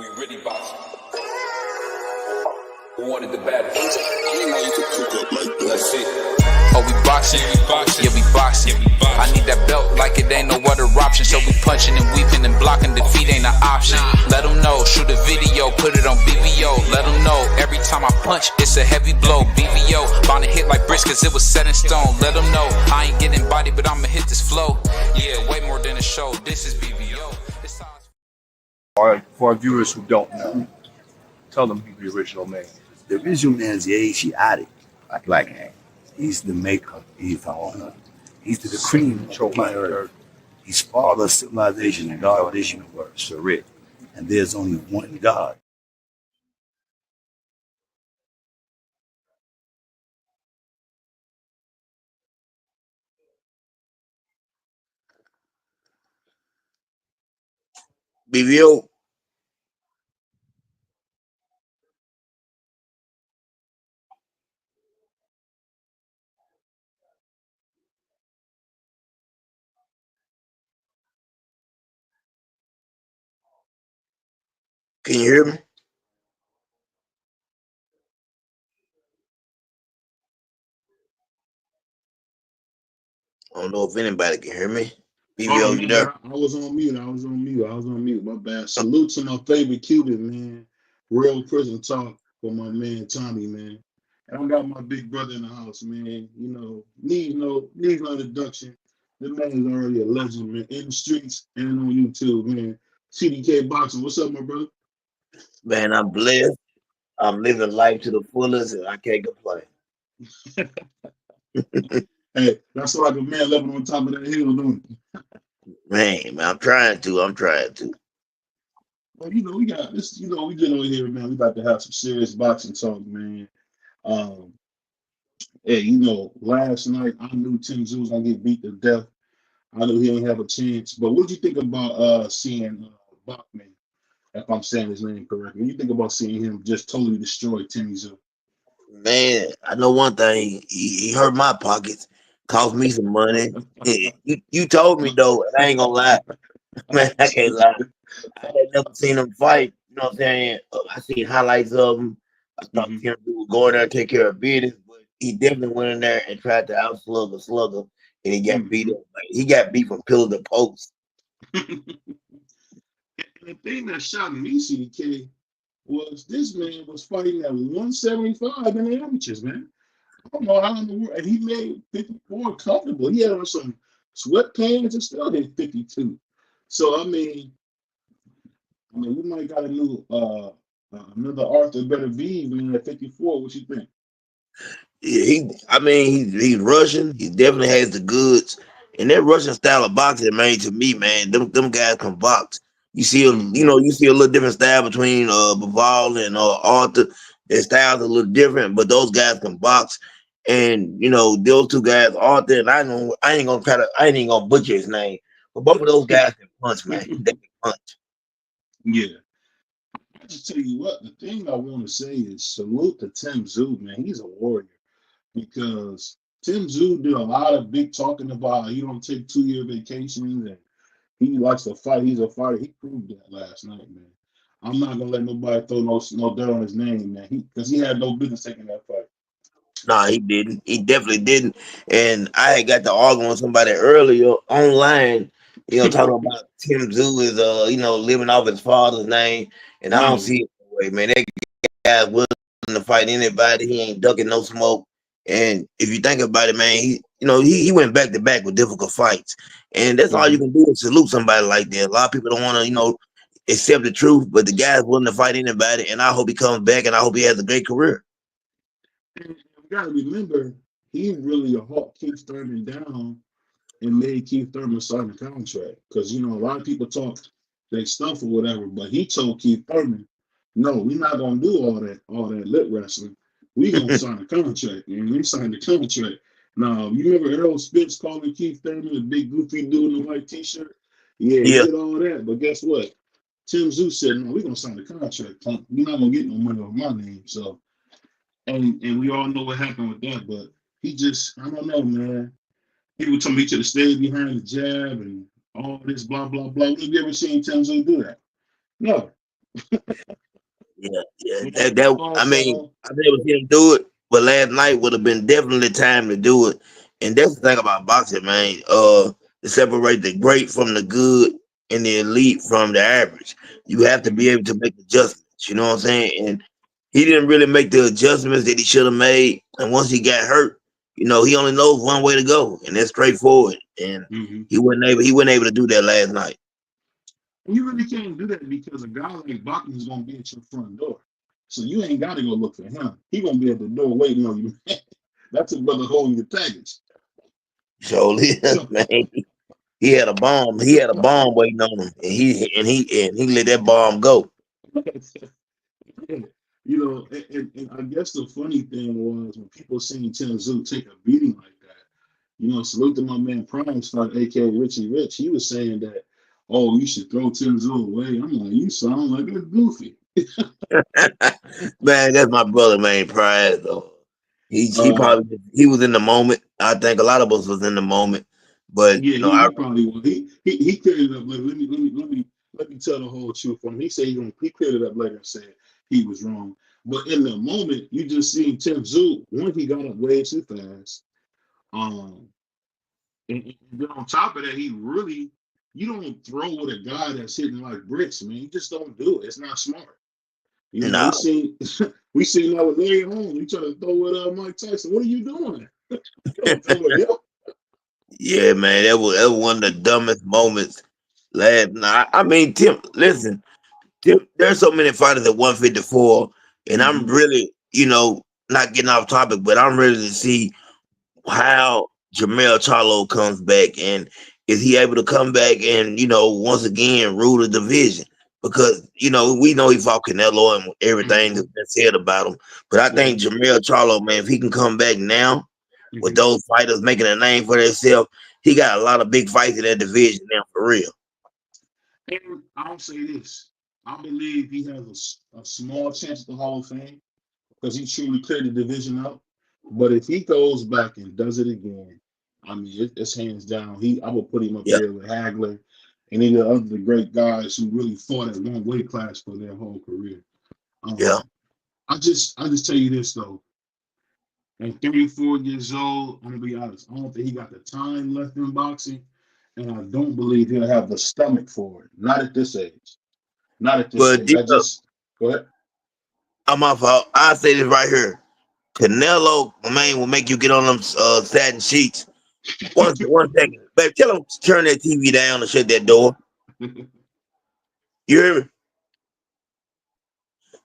We really boxing. Who wanted the battles? I didn't know you could cook up like that. Let's see. Oh, we boxing? Yeah, we boxing. I need that belt like it ain't no other option. So we punching and weaving and blocking. Defeat ain't an option. Let them know. Shoot a video, put it on BVO. Let them know. Every time I punch, it's a heavy blow. BVO, bound to hit like bricks cause it was set in stone. Let them know. I ain't getting body, but I'ma hit this flow. Yeah, way more than a show. This is BVO. For our viewers who don't know, tell them who the original man is. The original man is the Asiatic, like Black Man. He's the maker of BVO. He's the cream of my earth. He's father of civilization and God of this universe, for real. And there's only one God. BVO. Can you hear me? I don't know if anybody can hear me. BVO, you there? I was on mute. My bad. Salute to my favorite Cuban, man. Real prison talk for my man Tommy, man. And I got my big brother in the house, man. You know, needs no introduction. The man is already a legend, man, in the streets and on YouTube, man. CDK Boxing. What's up, my brother? Man, I'm blessed. I'm living life to the fullest and I can't complain. Hey, that's like a man living on top of that hill, don't it? Man, I'm trying to. Well, you know, we got this, you know, we get on here, man. We about to have some serious boxing talk, man. Hey, you know, last night I knew Tim Tszyu was gonna get beat to death. I knew he didn't have a chance. But what do you think about seeing Bachman, if I'm saying his name correctly? What do you think about seeing him just totally destroy Tim Tszyu? Man, I know one thing. He hurt my pockets, cost me some money. You told me though, and I ain't gonna lie. Man, I can't lie. I had never seen him fight. You know what I'm saying? I seen highlights of him. I thought Tim Tszyu would go in there and take care of business, but he definitely went in there and tried to outslug a slugger, and he got beat up. Like, he got beat from pillar to post. And the thing that shocked me, CDK, was this man was fighting at 175 in the amateurs, man. I don't know how in the world, and he made 54 comfortable. He had on some sweatpants and still hit 52. So I mean, we might got a new another Arthur better be man at 54. What you think? Yeah, he's Russian. He definitely has the goods. And that Russian style of boxing, man, to me, man, them guys can box. You see a little different style between Bivol and Arthur. Their styles are a little different, but those guys can box. And you know, those two guys, Arthur and I ain't gonna butcher his name, but both of those guys can punch, man. They can punch. Yeah. I just tell you what, the thing I want to say is salute to Tim Tszyu, man. He's a warrior because Tim Tszyu did a lot of big talking about he don't take 2-year vacations and he likes to fight. He's a fighter. He proved that last night, man. I'm not gonna let nobody throw no dirt on his name, man. Because he had no business taking that fight. No, he didn't. He definitely didn't. And I had got to arguing with somebody earlier online, talking about Tim Tszyu is living off his father's name, and I don't see it that way, man. That guy's willing to fight anybody. He ain't ducking no smoke. And if you think about it, man, he went back to back with difficult fights, and that's all you can do is salute somebody like that. A lot of people don't want to, accept the truth, but the guy's willing to fight anybody, and I hope he comes back, and I hope he has a great career. And you gotta remember, he really hawked Keith Thurman down and made Keith Thurman sign a contract. Because a lot of people talk their stuff or whatever, but he told Keith Thurman, "No, we're not gonna do all that lip wrestling. We gonna sign a contract." And we signed the contract. Now, you remember Errol Spence calling Keith Thurman a big goofy dude in a white t-shirt? Yeah, he did all that, but guess what? Tim Tszyu said, "No, we're gonna sign the contract. We're not gonna get no money off my name." So, and we all know what happened with that. But he just, I don't know, man. People told me he should have stayed behind the jab and all this blah blah blah. Have you ever seen Tim Tszyu do that? No. Yeah. You know, That football I mean, song. I've never seen him do it, but last night would have been definitely time to do it. And that's the thing about boxing, man. To separate the great from the good and the elite from the average, you have to be Mhm. able to make adjustments. You know what I'm saying? And he didn't really make the adjustments that he should have made. And once he got hurt, he only knows one way to go, and that's straightforward. And Mhm. he wasn't able to do that last night. And you really can't do that because a guy like Bachman is gonna be at your front door. So you ain't gotta go look for him. He gonna be at the door waiting on you. That's a brother holding your package. So So man, he had a bomb. He had a bomb waiting on him, and he let that bomb go. and I guess the funny thing was when people seen Tim Zoo take a beating like that, salute to my man Prime Star, aka Richie Rich. He was saying that, oh, you should throw Tim Zoo away. I'm like, you sound like a goofy. Man, that's my brother, man. Pride though. Uh, He was in the moment. I think a lot of us was in the moment, but yeah, I he probably was. He cleared it up. Let me tell the whole truth from him. He said he cleared it up later and said he was wrong. But in the moment, you just seen Tim Zoo. One, he got up way too fast. Um, and then on top of that, you don't throw with a guy that's hitting like bricks, man. You just don't do it. It's not smart. no. We seen we seen that with Larry Holmes. You try to throw it Mike Tyson. What are you doing? You don't throw it him. Yeah, man, that was one of the dumbest moments last night. I mean, Tim, listen, Tim, there's so many fighters at 154, and I'm Mm-hmm. really, not getting off topic, but I'm ready to see how Jamel Charlo comes back, and is he able to come back and once again rule the division? Because we know he fought Canelo and everything Mm-hmm. that's been said about him, but I Yeah. think Jamel Charlo, man, if he can come back now with Mm-hmm. those fighters making a name for themselves, he got a lot of big fights in that division now for real. And I'll say this: I believe he has a small chance at the Hall of Fame because he truly cleared the division out. But if he goes back and does it again, I mean, it's hands down. I will put him up Yeah, there with Hagler and any of the great guys who really fought at one weight class for their whole career. yeah. Um, I just tell you this though. At 34 years old, I'm gonna be honest. I don't think he got the time left in boxing, and I don't believe he'll have the stomach for it. Not at this age. Not at this But age. I just go ahead. I'm off. I say this right here. Canelo, man, will make you get on them satin sheets. One second, baby. Tell him to turn that TV down and shut that door. You hear me?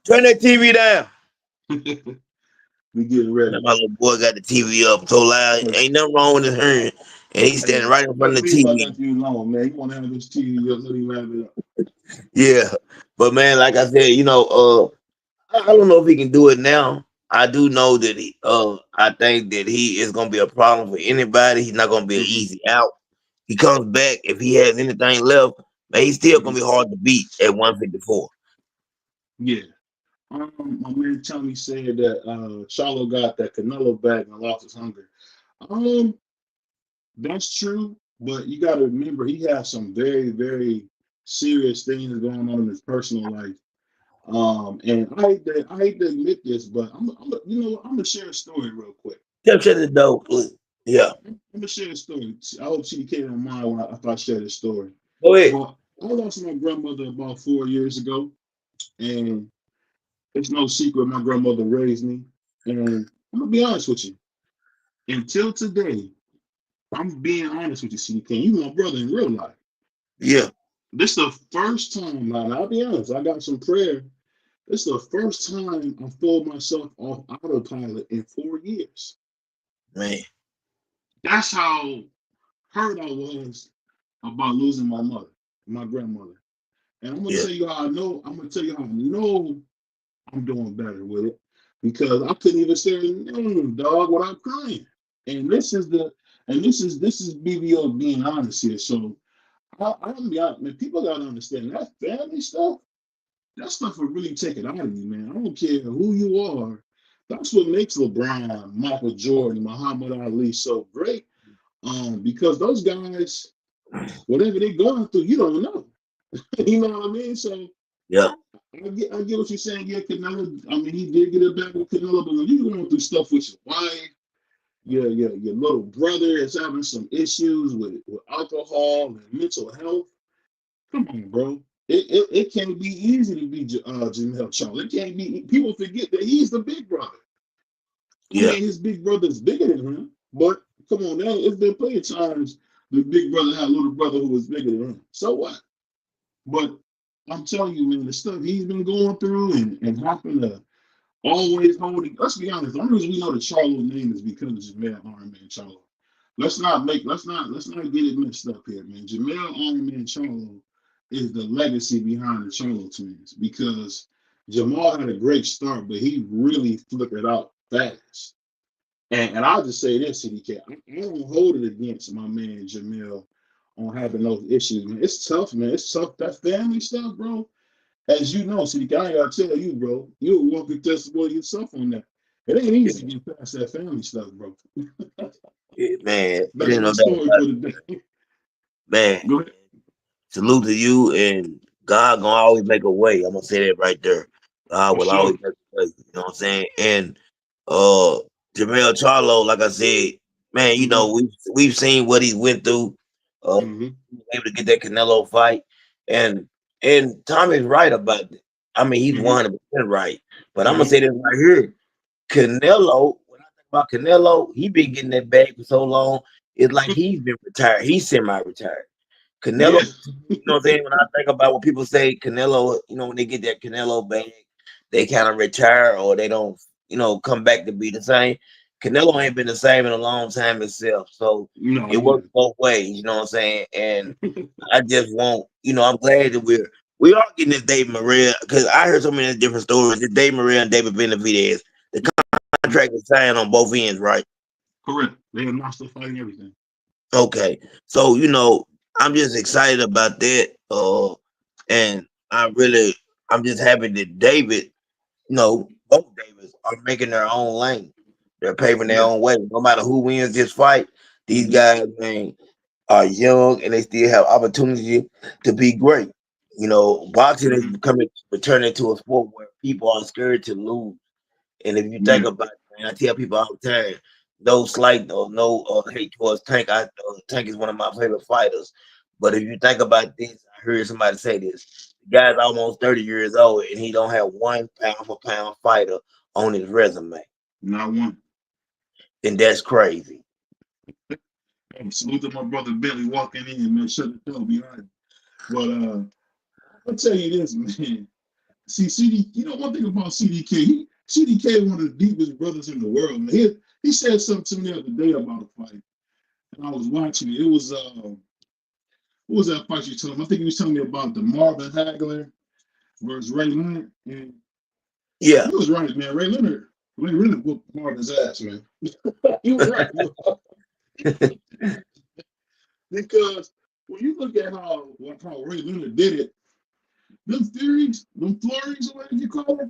Turn that TV down. We getting Now ready. my little boy got the TV up so loud. Ain't nothing wrong with his hearing, and he's standing right in front Let of the me about TV. that you alone, man. You want to have this TV? Just let me wrap it up. Yeah, but man, like I said, I don't know if he can do it now. I do know that I think that he is gonna be a problem for anybody. He's not gonna be an Mm-hmm. easy out. He comes back if he has anything left, man. He's still Mm-hmm. gonna be hard to beat at 154. Yeah. My man Tommy said that Charlo got that Canelo back and lost his hunger. Um, that's true, but you got to remember he has some very, very serious things going on in his personal life. And I hate to admit this, but I'm gonna share a story real quick. Shut the door, please. Yeah, I'm gonna share a story. I hope CDK don't mind if I share this story. go ahead. But I lost my grandmother about 4 years ago, and it's no secret my grandmother raised me. And I'm gonna be honest with you. Until today, I'm being honest with you, CDK. You my brother in real life. Yeah, This is the first time, man. I'll be honest. I got some prayer. This is the first time I pulled myself off autopilot in 4 years. man. That's how hurt I was about losing my mother, my grandmother. And I'm gonna Yeah, tell you how I know. I'm gonna tell you how I know I'm doing better with it because I couldn't even say her name, dog, without crying. And this is BVO being honest here. So I'm gonna be honest, man. People gotta understand that family stuff. That stuff will really take it out of you, man. I don't care who you are. That's what makes LeBron, Michael Jordan, Muhammad Ali so great. Because those guys, whatever they're going through, you don't know. You know what I mean? So yeah. I get what you're saying. Yeah, Canelo. I mean, he did get it back with Canelo, but when you going through stuff with your wife, your little brother is having some issues with alcohol and mental health. Come on, bro. It can't be easy to be Jamel Charles. It can't be. People forget that he's the big brother. I Yeah, mean, his big brother's bigger than him, but come on now, it's been plenty of times the big brother had a little brother who was bigger than him. So what? But I'm telling you, man, the stuff he's been going through and having to always holding. Let's be honest. The only reason we know the Charlo name is because of Jamel Iron Man Charlo. Let's not get it mixed up here, man. Jamel Iron Man Charlo is the legacy behind the Charlo twins because Jamal had a great start, but he really flickered out fast. And I'll just say this, CDK, I don't hold it against my man Jamel on having those issues, man. It's tough, man. It's tough. That family stuff, bro. As you know, CDK, I ain't gotta tell you, bro. You're a walking testimony yourself on that. It ain't easy to get past that family stuff, bro. man, it That's ain't my no doubt story about for it. the day. Man, Go ahead. salute to you, and God gonna always make a way. I'm gonna say that right there. God For will always sure. make a way. You know what I'm saying? And uh, Jamel Charlo, like I said, man, you Mm-hmm. know we've seen what he went through. Mm-hmm. He was able to get that Canelo fight, and Tommy's right about it. I mean, he's Mm-hmm. 100% right. But I'm gonna Mm-hmm. say this right here. Canelo, when I think about Canelo, he been getting that bag for so long. It's like he's been retired. He's semi-retired. Canelo, Yeah. you know what I'm saying? When I think about what people say, Canelo, you know, when they get that Canelo bag, they kind of retire or they don't, come back to be the same. Canelo ain't been the same in a long time itself. So No, it he works didn't. both ways, you know what I'm saying? And I just want, I'm glad that we are getting this Dave Maria because I heard so many different stories. That Dave Maria and David Benavidez, the contract is signed on both ends, right? Correct. They are not still fighting everything. Okay. So, I'm just excited about that. And I'm just happy that David, both Davids are making their own lane. They're paving their Yeah. own way. No matter who wins this fight, these Mm-hmm. guys, man, are young and they still have opportunity to be great. Boxing is Mm-hmm. returning to a sport where people are scared to lose. And if you think Yeah. about it, man, I tell people all the time, no slight or no hate towards Tank. Tank is one of my favorite fighters. But if you think about this, I heard somebody say this. The guy's almost 30 years old and he don't have one pound for pound fighter on his resume. Not one. And that's crazy. Hey, salute to my brother Billy walking in, man. Shut the door behind. But I'll tell you this, man. See, one thing about CDK, CDK one of the deepest brothers in the world, man. He said something to me the other day about a fight, and I was watching it. It was what was that fight you told him? I think he was telling me about the Marvin Hagler versus Ray Leonard, and Yeah. he was right, man. Ray Leonard whooped Marvin's ass, man. He was right because when you look at how Ray Leonard did it, them flurries, or whatever you call it,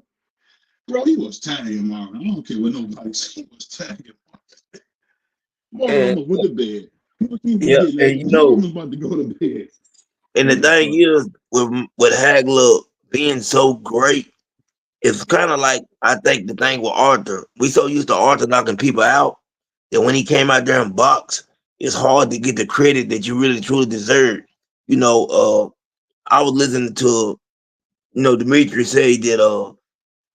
bro, he was tagging Marvin. I don't care what nobody says. He was tagging Marvin. Marvin And almost went to bed. People keep yeah, forgetting and that Marvin was about to go to bed. and the Man, thing fuck. is with Hagler being so great, it's kind of like I think the thing with Arthur. We so used to Arthur knocking people out that when he came out there and boxed, it's hard to get the credit that you really truly deserve. I was listening to Dimitri say that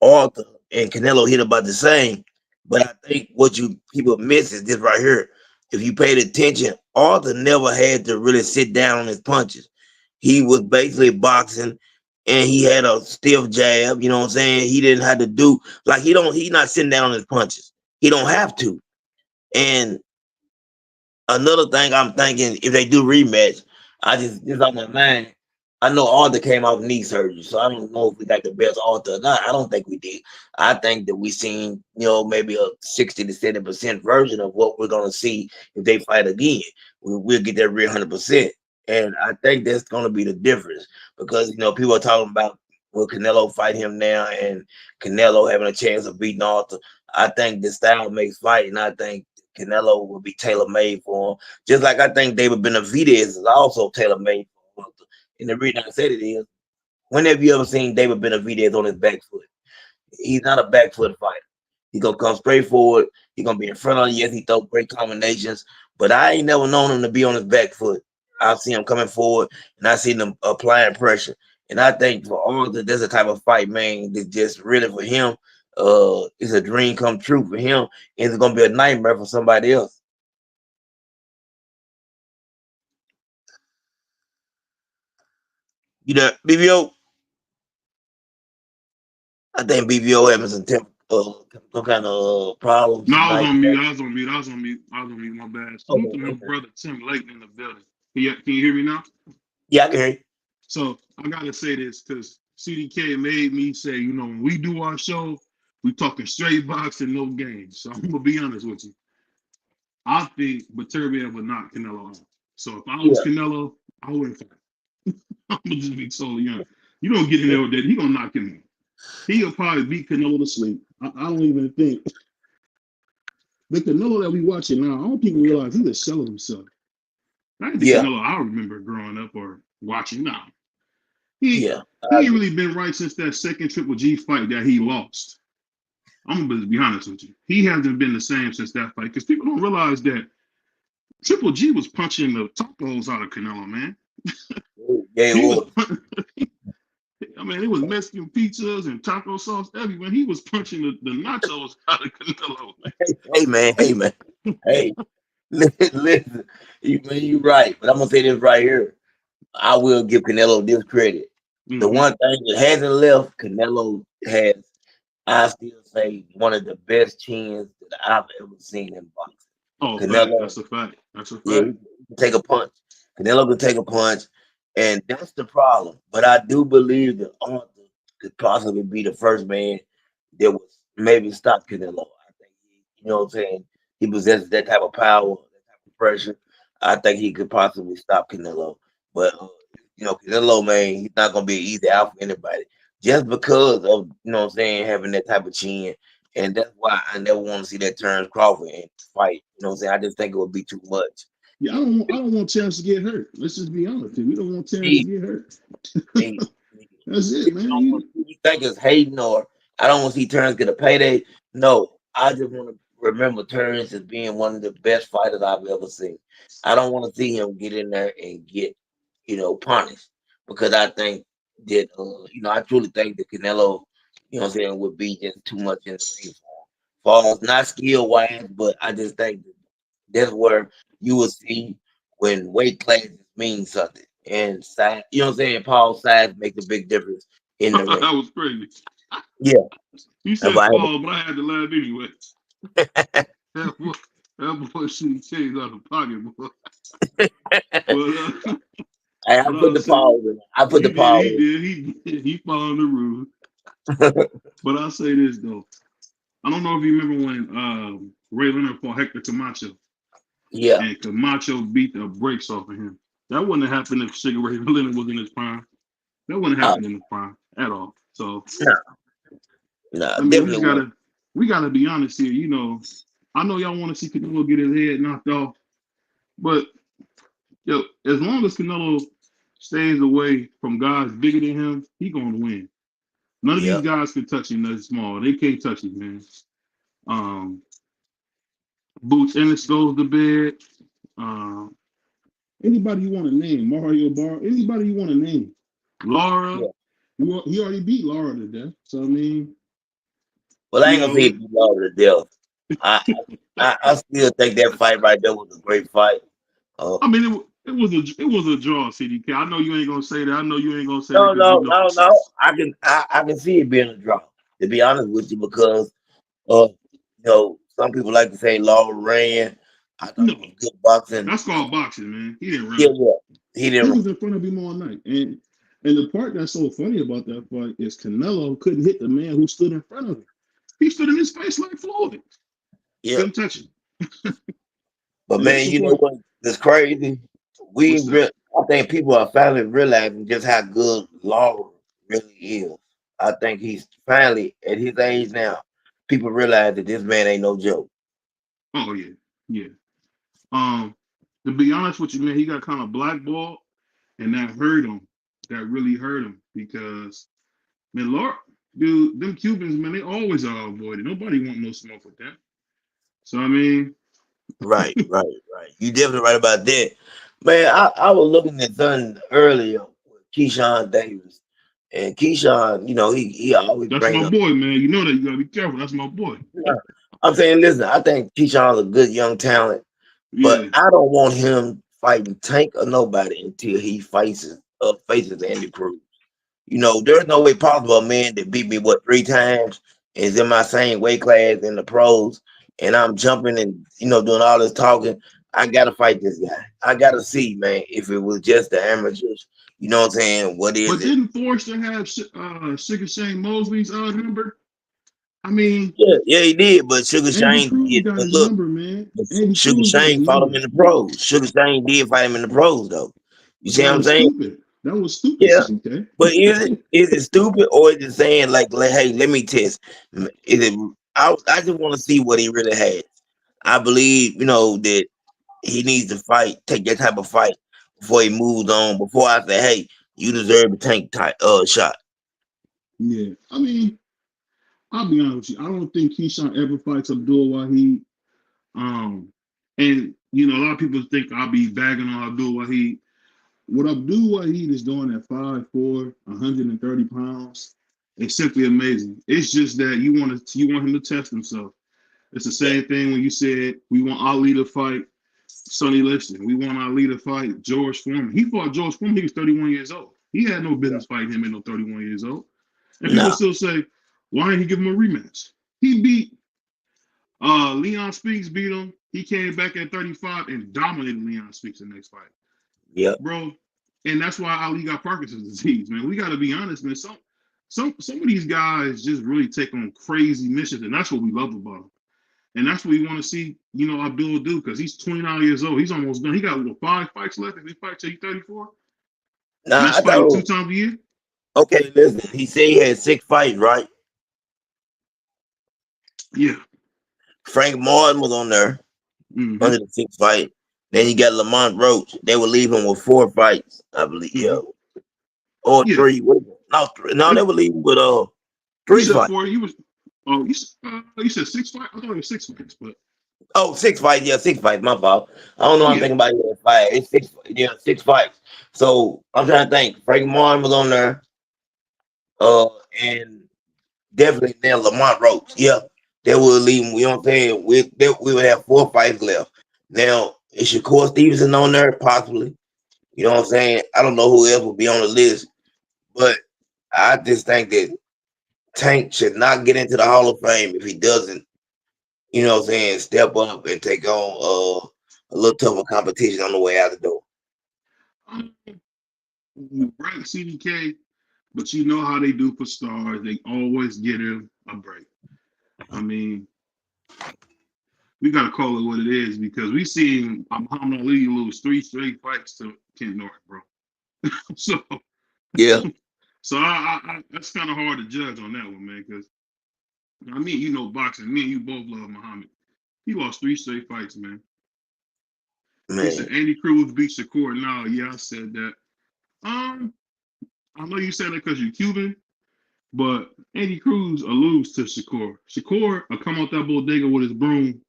Arthur and Canelo hit about the same, but I think what you people miss is this right here. If you paid attention, Arthur never had to really sit down on his punches. He was basically boxing and he had a stiff jab, you know what I'm saying? He didn't have to do like he's not sitting down on his punches. He don't have to. And another thing I'm thinking, if they do rematch, this on my mind. I know Arthur came off knee surgery, so I don't know if we got the best Arthur or not. I don't think we did. I think that we seen, maybe a 60 to 70% version of what we're gonna see if they fight again. We'll get that real 100%. And I think that's gonna be the difference because people are talking about will Canelo fight him now and Canelo having a chance of beating Arthur. I think the style makes fight, and I think Canelo will be tailor made for him. Just like I think David Benavidez is also tailor made for him. And the reason I said it is When have you ever seen David Benavidez on his back foot? He's not a back foot fighter. He's gonna come straight forward. He's gonna be in front of you. Yes, he throw great combinations, but I ain't never known him to be on his back foot. I've seen him coming forward, and I seen him applying pressure. And I think for all that, there's a type of fight, man, that just really for him, it's a dream come true for him, and it's gonna be a nightmare for somebody else. You know, BVO. I think BVO having some kind of problems No, I was tonight. on mute. I was on mute. I was on mute. I was on mute. My bad. Okay, Salute to my okay. brother Tim Lake in the building. Can you hear me now? Yeah, I can hear you. So I gotta say this because CDK made me say, when we do our show, we talking straight boxing, no games. So I'm gonna be honest with you. I think Beterbiev would knock Canelo out. So if I was Yeah, Canelo, I wouldn't fight. I'm gonna just be totally honest. You don't get in there with that. He gonna knock him out. He'll probably beat Canelo to sleep. I don't even think the Canelo that we watching now. I don't people realize he's a shell of himself. Not the yeah, Canelo I remember growing up or watching. Now he yeah. I he ain't agree. really been right since that second Triple G fight that he lost. I'm gonna be honest with you. He hasn't been the same since that fight because people don't realize that Triple G was punching the tacos out of Canelo, man. Yeah, it He was, was. I mean, it was Mexican pizzas and taco sauce everywhere. He was punching the nachos out of Canelo, Hey man, hey. Listen, you right, but I'm gonna say this right here. I will give Canelo this credit. The man. one thing that hasn't left, Canelo has, I still say, one of the best chins that I've ever seen in boxing. Oh, fact. Canelo, That's a fact. That's a yeah, fact. he can take a punch. Canelo can take a punch, and that's the problem. But I do believe that Arthur could possibly be the first man that would maybe stop Canelo. I think you know what I'm saying. He possesses that type of power, that type of pressure. I think he could possibly stop Canelo. But Canelo, man, he's not gonna be an easy out for anybody. Just because of what I'm saying, having that type of chin. And that's why I never want to see that Terrence Crawford and fight. You know what I'm saying? I just think it would be too much. Yeah, I don't want Terrence to get hurt. Let's just be honest. We don't want Terrence to He, get hurt. he, That's it, People man. don't want to think it's hating or I don't want to see Terrence get a payday. No, I just want to remember Terrence as being one of the best fighters I've ever seen. I don't want to see him get in there and get, punished because I think that, I truly think that Canelo, what I'm saying, would be just too much in the ring for him. Not skill wise, but I just think that's where you will see when weight classes mean something. And size, what I'm saying? Paul size makes a big difference in the ring. That was crazy. Yeah. You If said I Paul, but I had to laugh anyway. That boy, that boy shooting change out of pocket, boy. But I but put I'll the say pause in. I put he the did, pause he did, he did. He followed the rules. in. But I'll say this though. I don't know if you remember when Ray Leonard fought Hector Camacho Yeah. and Camacho beat the brakes off of him. That wouldn't have happened if Sugar Ray Leonard was in his prime. That wouldn't Uh, happen in his prime at all. So no, no, I mean, definitely would. we gotta be honest here. I know y'all want to see Canelo get his head knocked off, but as long as Canelo stays away from guys bigger than him, he gonna win. None of these Yeah. guys can touch him that small. They can't touch him, man. Um, Boots Ennis goes to bed. Um, anybody you want to name, Mario Bar, anybody you want to name, Laura. Yeah. He already beat Laura to death. So I mean, Well, I you ain't gonna say know, it be love to death. I, I still think that fight right there was a great fight. Uh, I mean, it was a draw, CDK. I know you ain't gonna say that. I know you ain't gonna say that no, because no, no, no. I can see it being a draw. To be honest with you, because uh, some people like to say Law ran. I thought no, it was good boxing. that's called boxing, man. He didn't Yeah, run. yeah. He He didn't. was in front of him all night, and the part that's so funny about that fight is Canelo couldn't hit the man who stood in front of him. He stood in his face like Floyd. Yeah. Couldn't touch him. But And that's man, the you know part. what? It's crazy. What's that? I think people are finally realizing just how good Law really is. I think he's finally at his age now. People realize that this man ain't no joke. Oh yeah, yeah. Um, to be honest with you, man, he got kind of blackballed, and that hurt him that really hurt him because man, Lord, dude, them Cubans, man, they always are avoided. Nobody want no smoke with them. So I mean, Right, right, right. You definitely right about that. Man, I was looking at something earlier with Keyshawn Davis. And Keyshawn, he always that's bring my up. boy, man. You know that you gotta be careful. That's my boy. I'm saying, listen, I think Keyshawn's a good young talent, but Yeah. I don't want him fighting Tank or nobody until he faces Andy Cruz. There's no way possible a man that beat me three times is in my same weight class in the pros, and I'm jumping and doing all this talking. I gotta fight this guy. I gotta see, man, if it was just the amateurs. You know what I'm saying? What is But it? didn't Forrester have Sugar Shane Mosley's number? I mean, Yeah, yeah, he did, but Sugar Andy Shane Cruz did. got But his look, number, man. Andy Sugar Cruz got his Shane fought him number. in the pros. Sugar Shane did fight him in the pros, though. You see That what I'm was saying? stupid. That was stupid, Yeah. CDK. But is it stupid or is it saying hey, let me test? Is it? I just want to see what he really has. I believe that he needs to fight, take that type of fight before he moves on. Before I say, hey, you deserve a tank type shot. Yeah. I mean, I'll be honest with you. I don't think Keyshawn ever fights Abdul Wahid. Um, and a lot of people think I'll be bagging on Abdul Wahid. What Abdul Wahid is doing at 5'4", 130 pounds, is simply amazing. It's just that you want him to test himself. It's the Yeah. same thing when you said we want Ali to fight Sonny Liston. We want Ali to fight George Foreman. He fought George Foreman. He was 31 years old. He had no business fighting him at no 31 years old. And people Nah. still say, why didn't he give him a rematch? He beat Leon Speaks, beat him. He came back at 35 and dominated Leon Speaks the next fight, Yep. bro. And that's why Ali got Parkinson's disease, man. We got to be honest, man. Some of these guys just really take on crazy missions, and that's what we love about him. And that's what we want to see, Abdul do because he's 29 years old. He's almost done. He got 5 fights left. If he fights till he's 34, and Nah, that's I fighting two thought. times a year. Okay, listen. He said he had 6 fights, right? Yeah. Frank Martin was on there Mm-hmm. under the 6 fight. Then you got Lamont Roach. They would leave him with 4 fights, I believe. Yeah. Mm-hmm. Or Yeah. three. No, three. No, they It, would leave him with you three said fights. 4. You was. Oh, you said 6 fights. I thought it was 6 fights, but Oh, 6 fights. Yeah, 6 fights. My fault. I don't know. I'm yeah. thinking about it. Five. It's six. Yeah, 6 fights. So I'm trying to think. Frank Martin was on there. Uh, and definitely then Lamont Roach. Yeah, they would leave him. You know what I'm saying? We would have 4 fights left. Now is Shakur Stevenson on there? Possibly. You know what I'm saying? I don't know who else would be on the list, but I just think that Tank should not get into the Hall of Fame if he doesn't, what I'm saying, step up and take on a little tougher competition on the way out the door. Um, you right, CDK, but you know how they do for stars. They always get him a break. I mean, we gotta call it what it is because we seen Muhammad Ali lose 3 straight fights to Ken Norton, bro. So, Yeah. so I that's kind of hard to judge on that one, man. Because I mean, boxing. Me and you both love Muhammad. He lost 3 straight fights, man. He said Man. Andy Cruz beat Shakur. No, yeah, I said that. Um, I know you said that because you're Cuban, but Andy Cruz will lose to Shakur. Shakur will come out that bodega with his broom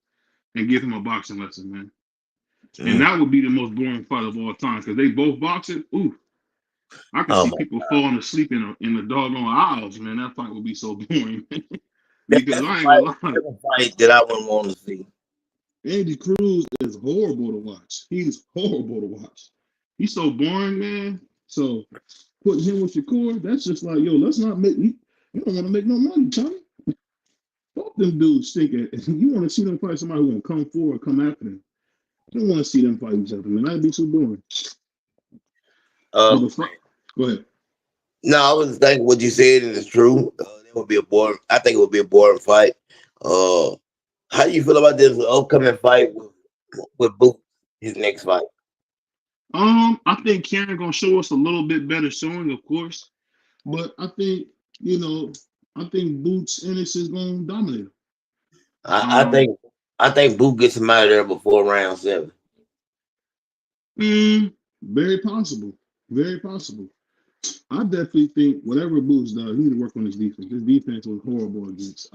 and give him a boxing lesson, man. And Mm. that would be the most boring fight of all time because they both boxing. Ooh, I could Oh see my. people falling asleep in the doggone aisles, man. That fight would be so boring. Because That's a I ain't fight. gonna lie, That's a fight that I wouldn't want to see. Andy Cruz is horrible to watch. He's horrible to watch. He's so boring, man. So putting him with Shakur, that's just like, yo, let's not make you don't want to make no money, Tommy. Both them dudes stink at you want to see them fight somebody who gonna come forward, come after them. You don't want to see them fight each other, man. That'd be too boring. But Um, the fight, go ahead. no, I was thinking what you said and it's true. It would be a boring. I think it would be a boring fight. Uh, how do you feel about this upcoming fight with Boot? His next fight. I think Karen gonna show us a little bit better showing, of course. But you know, I think Boots Ennis is gonna dominate him. I, I Um, think I think Boot gets him out of there before round 7. very possible. Very possible. I definitely think whatever Boots does, he need to work on his defense. His defense was horrible against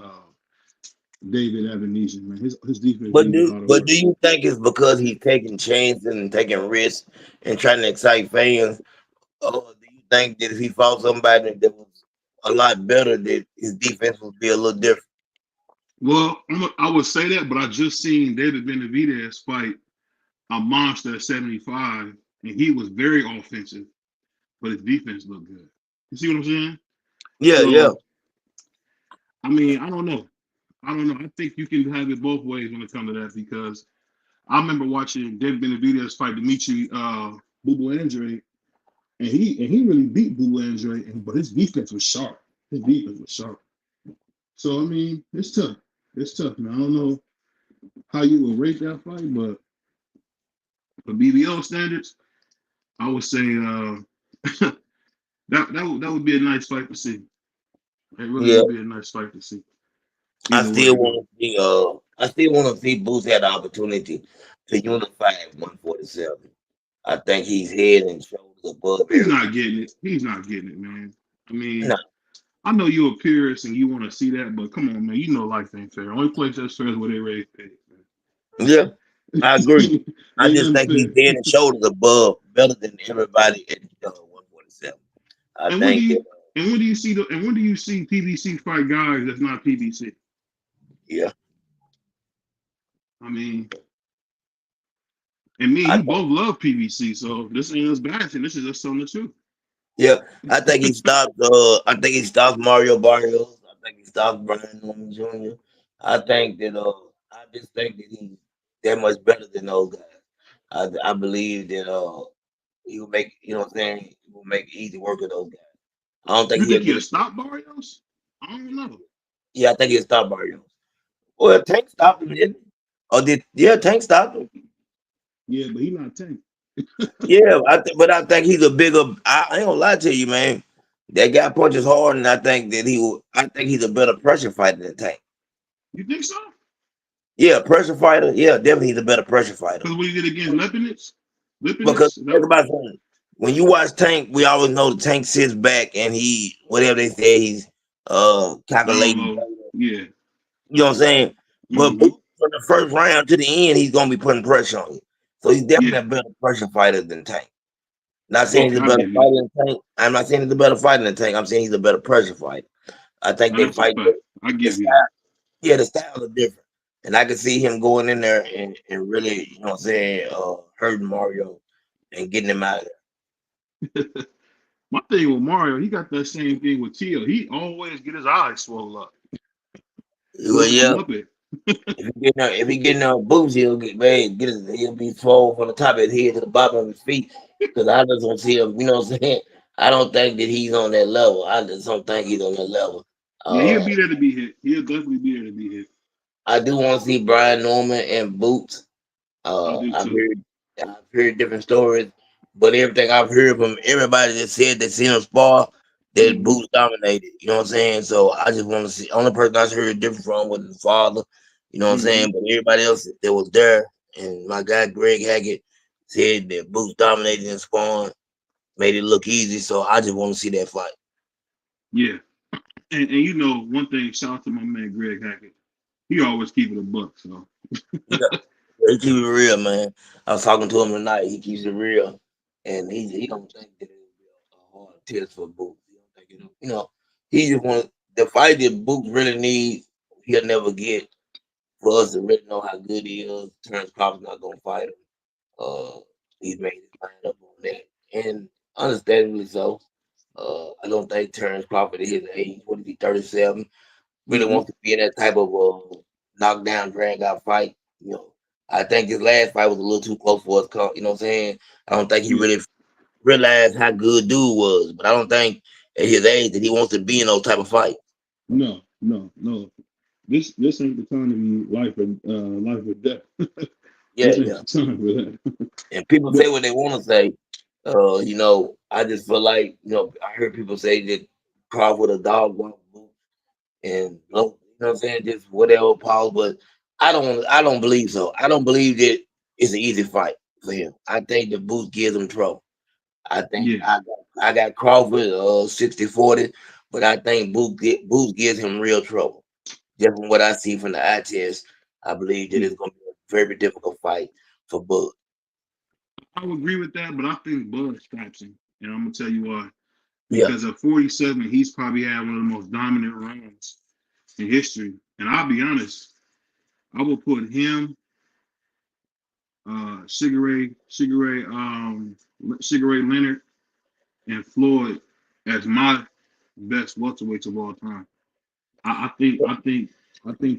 David Ebenezer, man. His defense needs a lot of But work. do you think it's because he's taking chances and taking risks and trying to excite fans? Or do you think that if he fought somebody that was a lot better, that his defense would be a little different? Well, I would say that, but I just seen David Benavidez fight a monster at 75, and he was very offensive, but his defense looked good. You see what I'm saying? Yeah, yeah, So, I mean, I don't know. I don't know. I think you can have it both ways when it comes to that because I remember watching David Benavidez fight Dimitri Boo Andre, and he really beat Boo Andre, but his defense was sharp. His defense was sharp. So I mean, it's tough. It's tough, man. I don't know how you would rate that fight, but for BVO standards, I would say that would be a nice fight to see. It really yeah. would be a nice fight to see. I Either way still it goes. want to see. I still want to see Boots had the opportunity to unify at 147. I think he's head and shoulders above He's everybody. not getting it. He's not getting it, man. I No, mean, I know you're a purist and you want to see that, but come on, man. You know life ain't fair. Only place that's fair is where they raise pigs, yeah, I agree. man. I Ain't just nothing think he's fair. head and shoulders above, better than everybody at 147. I And when do think that, you when do you see PBC fight guys that's not PBC? yeah, I mean, and me and I you think, both love PBC, so this ain't us bashing. This is just telling the truth. yeah, I think he stopped. I think he stopped Mario Barrios. I think he stopped Brian Norman Jr. I think that. I just think that he's that much better than those guys. I believe that. He will make, you know what I'm saying? He will make easy work of those guys. I don't think You he'll think get he'll it. stop Barrios? I don't know. Yeah, I think he'll stop Mario. Well, Tank stopped him, didn't he? Or did yeah, Tank stopped him? Yeah, but he not Tank. Yeah, but I think he's a bigger. I ain't gonna lie to you, man. That guy punches hard, and I think that he will. I think he's a better pressure fighter than Tank. You think so? Yeah, pressure fighter. Yeah, definitely he's a better pressure fighter. Because what he did against Lipinets? Because Lipinets? Is that think what? about something. When you watch Tank, we always know the Tank sits back and he whatever they say he's Down calculating. low. Yeah. You know what I'm saying? But Mm-hmm. Boots from the first round to the end, he's gonna be putting pressure on you. So he's definitely Yeah. a better pressure fighter than Tank. Not saying Okay, he's a I'll better give you fighter that. than Tank. I'm not saying he's a better fighter than Tank. I'm saying he's a better pressure fighter. I think Now, they that's a fight fact. I the give you style. Yeah, the styles are different. And I can see him going in there and really, you know what I'm saying, hurting Mario and getting him out of that. My thing with Mario, he got that same thing with Tio. He always get his eyes swollen up. there. Well, Looking yeah, from up it. if he getting on boots, he'll he'll be swole from the top of his head to the bottom of his feet. Because I just don't see him. You know what I'm saying? I don't think that he's on that level. I just don't think he's on that level. Yeah, he'll Uh, be there to be hit. He'll definitely be there to be hit. I do want to see Brian Norman and Boots. I do I've too. heard different stories, but everything I've heard from everybody that said they seen him spar, that Hmm. Boots dominated. You know what I'm saying? So I just want to see. Only person I heard different from was his father. You know what I'm Hmm. saying? But everybody else that was there, and my guy Greg Hackett said that Boots dominated and spawn, made it look easy. So I just want to see that fight. Yeah. And you know, one thing, shout out to my man Greg Hackett. He always keep it a buck. So Yeah, he keep it real, man. I was talking to him tonight. He keeps it real, and he don't think that it'll be a hard test for Boots. He don't think it'll, he just want the fight that Boots really needs. He'll never get for us to really know how good he is. Terrence Crawford's not gonna fight him. Uh, he's made his mind up on that, and understandably so. I don't think Terrence Crawford at his age, what is he, 37, really hmm. wants to be in that type of knockdown, drag out fight. You know, I think his last fight was a little too close for us. You know what I'm saying? I don't think he Yeah. really realized how good dude was, but I don't think at his age that he wants to be in those type of fight. No, no, no. This ain't the time to be life or death. Yeah, This ain't yeah. the time for that. And people But say what they want to say. I just feel like I heard people say that Crawford a dog walk boot and what I'm saying, just whatever pause. But I don't believe so. I don't believe that it's an easy fight for him. I think the boost gives him trouble. I think yeah, I got I got Crawford 60-40, but I think Boots gives him real trouble. Just from what I see from the eye test, I believe that Yeah, it's going to be a very difficult fight for Bud. I would agree with that, but I think Bud straps him, and I'm gonna tell you why. Yeah. Because at 47, he's probably had one of the most dominant rounds in history. And I'll be honest, I will put him, Sugar Ray Leonard, and Floyd as my best welterweights of all time. I think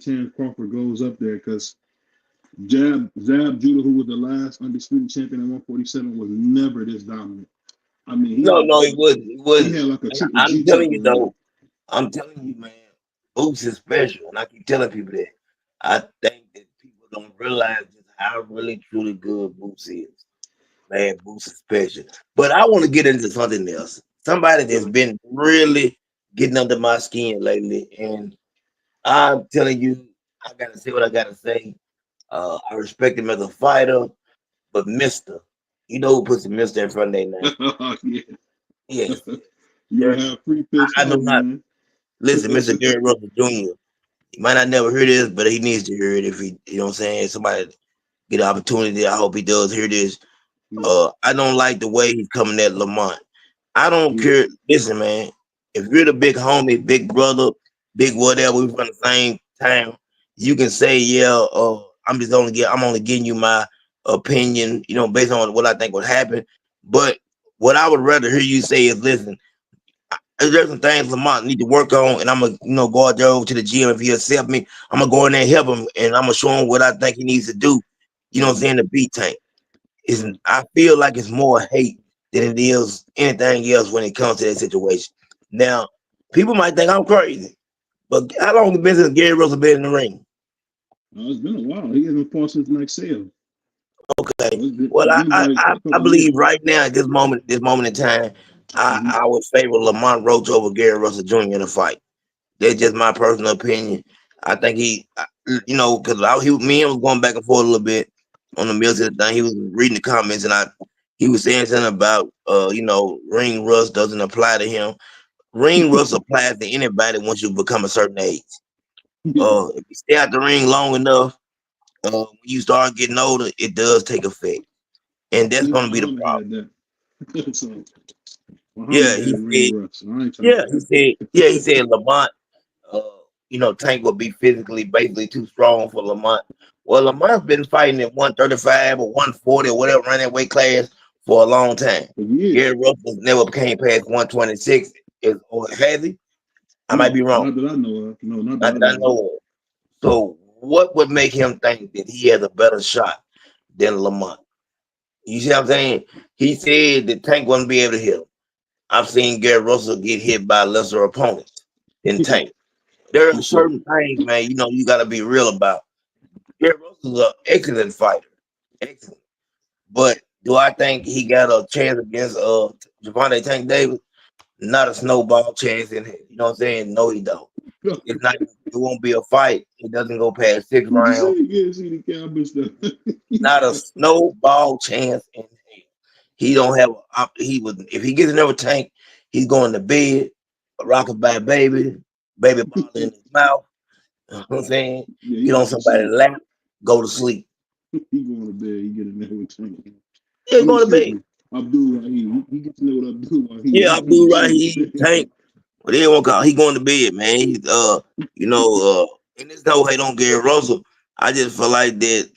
Terrence Crawford goes up there because Zab Judah, who was the last undisputed champion at 147, was never this dominant. I mean, No, no, he wouldn't. He he wouldn't. had like a And Triple I'm G type telling of you run. though, I'm telling you, man, Boots is special, and I keep telling people that. I think that people don't realize just how really truly good Boots is. Man, Boots is special. But I want to get into something else. Somebody that's been really getting under my skin lately, and I'm telling you, I gotta say what I gotta say. I respect him as a fighter, but Mister, you know who puts the Mister in front of their name? Yeah. Yes, You don't have free pitch I do hugs, not man. listen, Mister Gary Russell Jr. He might not never hear this, but he needs to hear it if he, you know what I'm saying. Somebody get an opportunity. I hope he does hear this. Yeah, I don't like the way he's coming at Lamont. I don't yeah. care. Listen, man, if you're the big homie, big brother, big whatever, we from the same town, you can say, yeah, I'm only giving you my opinion, you know, based on what I think would happen. But what I would rather hear you say is, listen, there's some things Lamont need to work on, and I'm gonna, go out there over to the gym if he accept me. I'm gonna go in there and help him, and I'm gonna show him what I think he needs to do. You know what I'm saying? The beat tank. Right. I feel like it's more hate than it is anything else when it comes to that situation. Now, people might think I'm crazy, but how long has it been since Gary Russell been in the ring? It's been a while. He hasn't fought since next sale. Okay. Well, It's been like a I couple believe years. right now at this moment in time, Mm-hmm. I would favor Lamont Roach over Gary Russell Jr. in a fight. That's just my personal opinion. I think because me and him was going back and forth a little bit on the music thing. He was reading the comments, and he was saying something about, ring rust doesn't apply to him. Ring rust applies to anybody once you become a certain age. Yeah, If you stay out the ring long enough, when you start getting older, it does take effect, and that's even going to be the Muhammad problem. had that. So Yeah, Muhammad he had ring said. rust. So I ain't trying to Yeah, get that. he said Lamont. Uh, Tank would be physically basically too strong for Lamont. Well, Lamont's been fighting at 135 or 140 or whatever, running that weight class for a long time. For years. Gary Russell never came past 126. Or has he? I might No, be wrong. not that I know of. No, not that Not I that I know of. know of. So, what would make him think that he has a better shot than Lamont? You see what I'm saying? He said that Tank wouldn't be able to hit him. I've seen Gary Russell get hit by lesser opponents than Tank. There are For sure. certain things, man, you got to be real about. Gary Russell's an excellent fighter. Excellent. But do I think he got a chance against Javante Tank Davis? Not a snowball chance in him. You know what I'm saying? No, he don't. It's not. It won't be a fight. It doesn't go past 6 What you say? rounds. Yeah, see the cowboy stuff. Not a snowball chance in him. He don't have. He would if he gets another Tank, he's going to bed, rocking by baby ball in his mouth. You know what I'm saying? Yeah, he Get on going to somebody's sleep. lap, go to sleep. He going to bed. He get in there with Tank. Yeah, I mean, going to excuse bed. me. Abdul Rahim. He gets in there with Abdul Rahim. Yeah, He I going do to right sleep. here, Tank. But they won't call. He going to bed, man. He's and this no hate on Gary Russell. I just feel like that,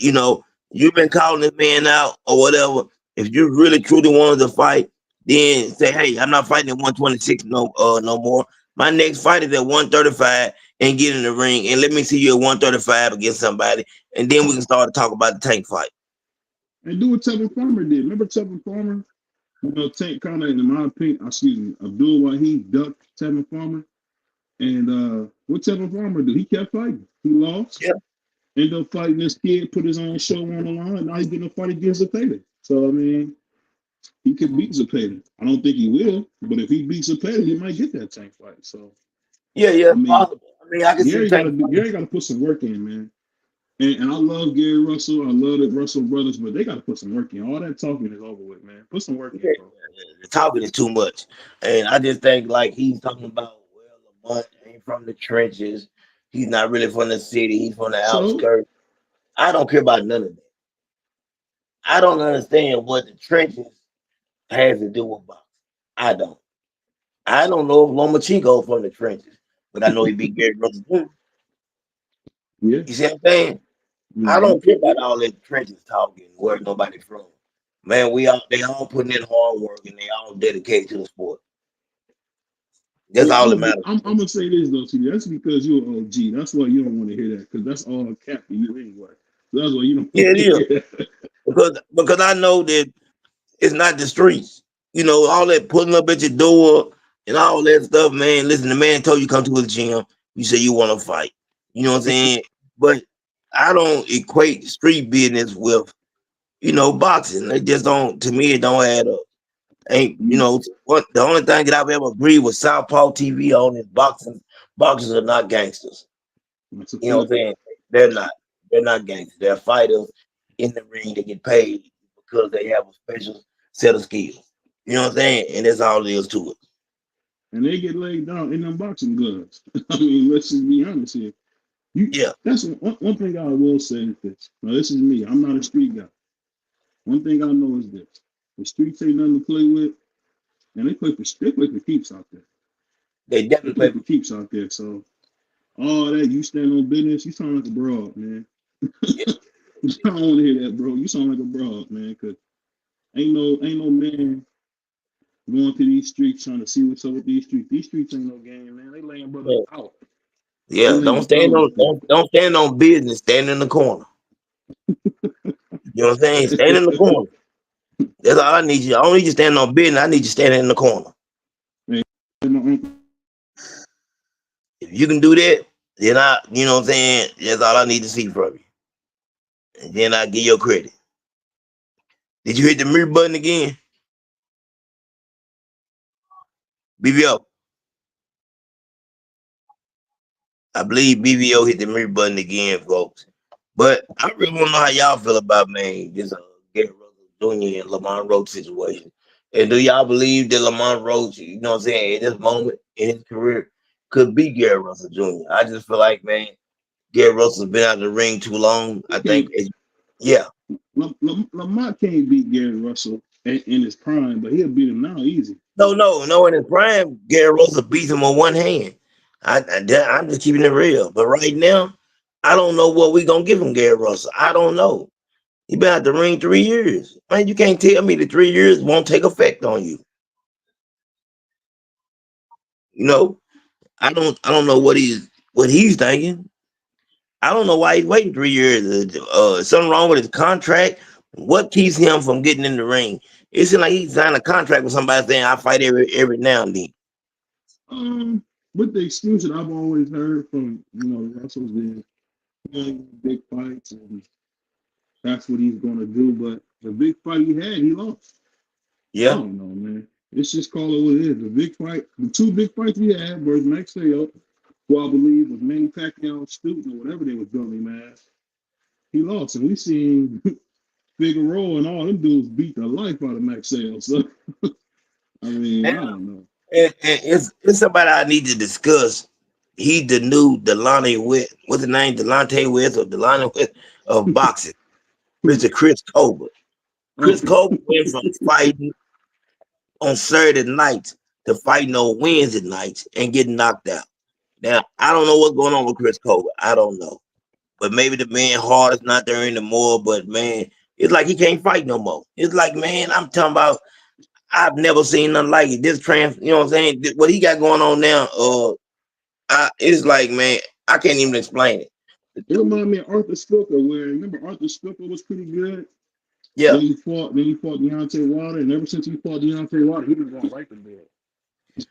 you've been calling this man out or whatever. If you really truly wanted to fight, then say, hey, I'm not fighting at 126 no more. My next fight is at 135 and get in the ring and let me see you at 135 against somebody, and then we can start to talk about the Tank fight. And do what Tevin Farmer did. Remember Tevin Farmer? Tank kind of, in my opinion, excuse me, Abdul Wahid ducked Tevin Farmer. And what Tevin Farmer do? He kept fighting. He lost. Yeah, Ended up fighting this kid, put his own show on the line. Now he's getting a fight against Zepeda. So, I mean, he could beat Zepeda. I don't think he will, but if he beats Zepeda, he might get that Tank fight. So, yeah, I it's mean, possible. I mean, I can see Gary got Tank to fighting. put some work in, man. And I love Gary Russell. I love the Russell brothers, but they got to put some work in. All that talking is over with, man. Put some work in, bro. The talking is too much, and I just think like he's talking about Lamont ain't from the trenches. He's not really from the city. He's from the So outskirts. I don't care about none of that. I don't understand what the trenches has to do with boxing. I don't. I don't know if Lomachenko from the trenches, but I know he beat Gary Russell Jr. yeah, You see what I'm saying? I mm-hmm. don't care about all that trenches talking where nobody from. Man, they all putting in hard work and they all dedicated to the sport. That's Well, all that matters. I'm gonna say this though, TD. That's because you're an OG. That's why you don't want to hear that, because that's all cap to you anyway. So that's why you don't Yeah, want it to is. hear that. Because I know that it's not the streets. You know, all that pulling up at your door and all that stuff, man. Listen, the man told you come to the gym. You say you want to fight. You know what I'm saying? But I don't equate street business with, boxing. It just don't, to me, it don't add up. Ain't, what the only thing that I've ever agreed with Southpaw TV on is boxers are not gangsters. That's a You know what fact. I'm saying? They're not. They're not gangsters. They're fighters in the ring that get paid because they have a special set of skills. You know what I'm saying? And that's all there is to it. And they get laid down in them boxing gloves. I mean, let's just be honest here. You Yeah. that's one thing I will say is this. Now, this is me. I'm not a street guy. One thing I know is this: the streets ain't nothing to play with, and they play for keeps out there. They They definitely play play for for keeps out there. So all that you stand on business, you sound like a broad, man. yeah. I don't want to hear that, bro. You sound like a broad, man. Cause ain't no man going to these streets trying to see what's up with these streets. These streets ain't no game, man. They laying brothers Yeah. out. They Yeah. Don't laying stand out on out there. don't stand on business. Stand in the corner. You know what I'm saying? Stand in the corner. That's all I need you. I don't need you standing on business. I need you standing in the corner. Hey, my uncle, If you can do that, then you know what I'm saying? That's all I need to see from you. And then I give you credit. Did you hit the mute button again? BVO. I believe BVO hit the mute button again, folks. But I really want to know how y'all feel about, man, this Gary Russell Jr. and Lamont Roach situation. And do y'all believe that Lamont Roach, you know what I'm saying, in this moment in his career, could be Gary Russell Jr.? I just feel like, man, Gary Russell's been out of the ring too long. I think, yeah. Lamont can't beat Gary Russell in his prime, but he'll beat him now easy. No. In his prime, Gary Russell beats him on one hand. I'm just keeping it real. But right now, I don't know what we going to give him, Gary Russell. I don't know. He been out the ring 3 years. Man, you can't tell me the 3 years won't take effect on you. You know, I don't know what he's thinking. I don't know why he's waiting 3 years. Something wrong with his contract. What keeps him from getting in the ring? It seems like he signed a contract with somebody saying I fight every now and then. With the excuse that I've always heard from Russell's is big fights and that's what he's gonna do. But the big fight he had, he lost. I Yeah, don't know, man. It's just call it what it is. The big fight, the two big fights he had were Max Sale, who I believe was Manny Pacquiao student or whatever they was doing him as. He lost, and we seen Figueroa and all them dudes beat the life out of Max Sale. So I mean, I don't know. and it's somebody I need to discuss. He the new Delonte West. What's the name? Delonte West or Delonte West of boxing. Mr. Chris Colbert. Chris Oh, Colbert went from fighting on Saturday nights to fighting on Wednesday nights and getting knocked out. Now, I don't know what's going on with Chris Colbert. I don't know. But maybe the man heart is not there anymore. But man, it's like he can't fight no more. It's like, man, I'm talking about I've never seen nothing like it. You know what I'm saying? What he got going on now, it's like, man, I can't even explain it. The it dude, reminded me of Arthur Skooker, where remember Arthur Skooker was pretty good. yeah. Then he fought Deontay Wilder, and ever since he fought Deontay Wilder, he been going right to bed.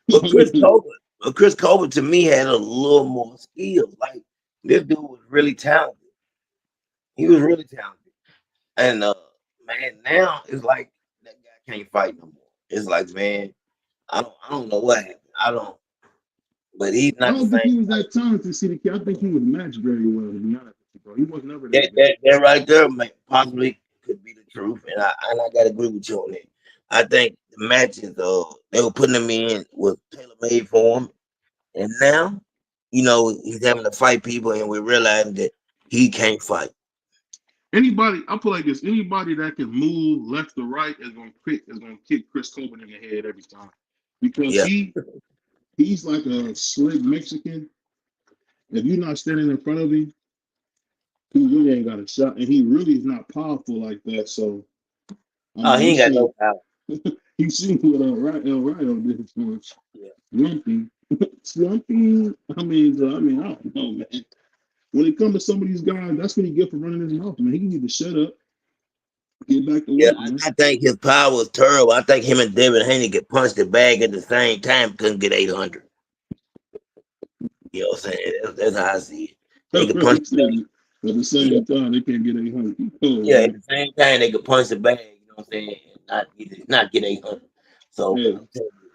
But Chris Colbert to me had a little more skill. Like this dude was really talented. He was really talented. And man, now it's like that guy can't fight no more. It's like, man, I don't know what happened. I don't, but he's I not the don't think same he was fighter. that talented, CDK. I think he was matched very well, to be honest. bro. He was never that good. That right there possibly could be the truth, and I gotta agree with you on that. I think the matches they were putting him in was tailor made for him, and now he's having to fight people, and we're realizing that he can't fight. Anybody, I feel like this. Anybody that can move left or right is gonna kick Chris Coleman in the head every time, because Yeah, he's like a slick Mexican. If you're not standing in front of him, he really ain't got a shot, and he really is not powerful like that. So I oh, mean, he ain't got no power. he seen what El Rayo did for Yeah. Slumpy. Slumpy. I don't know, man. When it comes to some of these guys, that's what he get for running his mouth, man. He need to shut up, get back to Yeah, work, man. I think his power was terrible. I think him and Devin Haney could punch the bag at the same time, couldn't get 800. You know what I'm saying? That's how I see it. They That's could what punch he the bag. said. At the Yeah, same time, they can't get 800. Oh, yeah, at man. the same time, they could punch the bag, you know what I'm saying, and not get 800. So, Yeah. I'm telling you,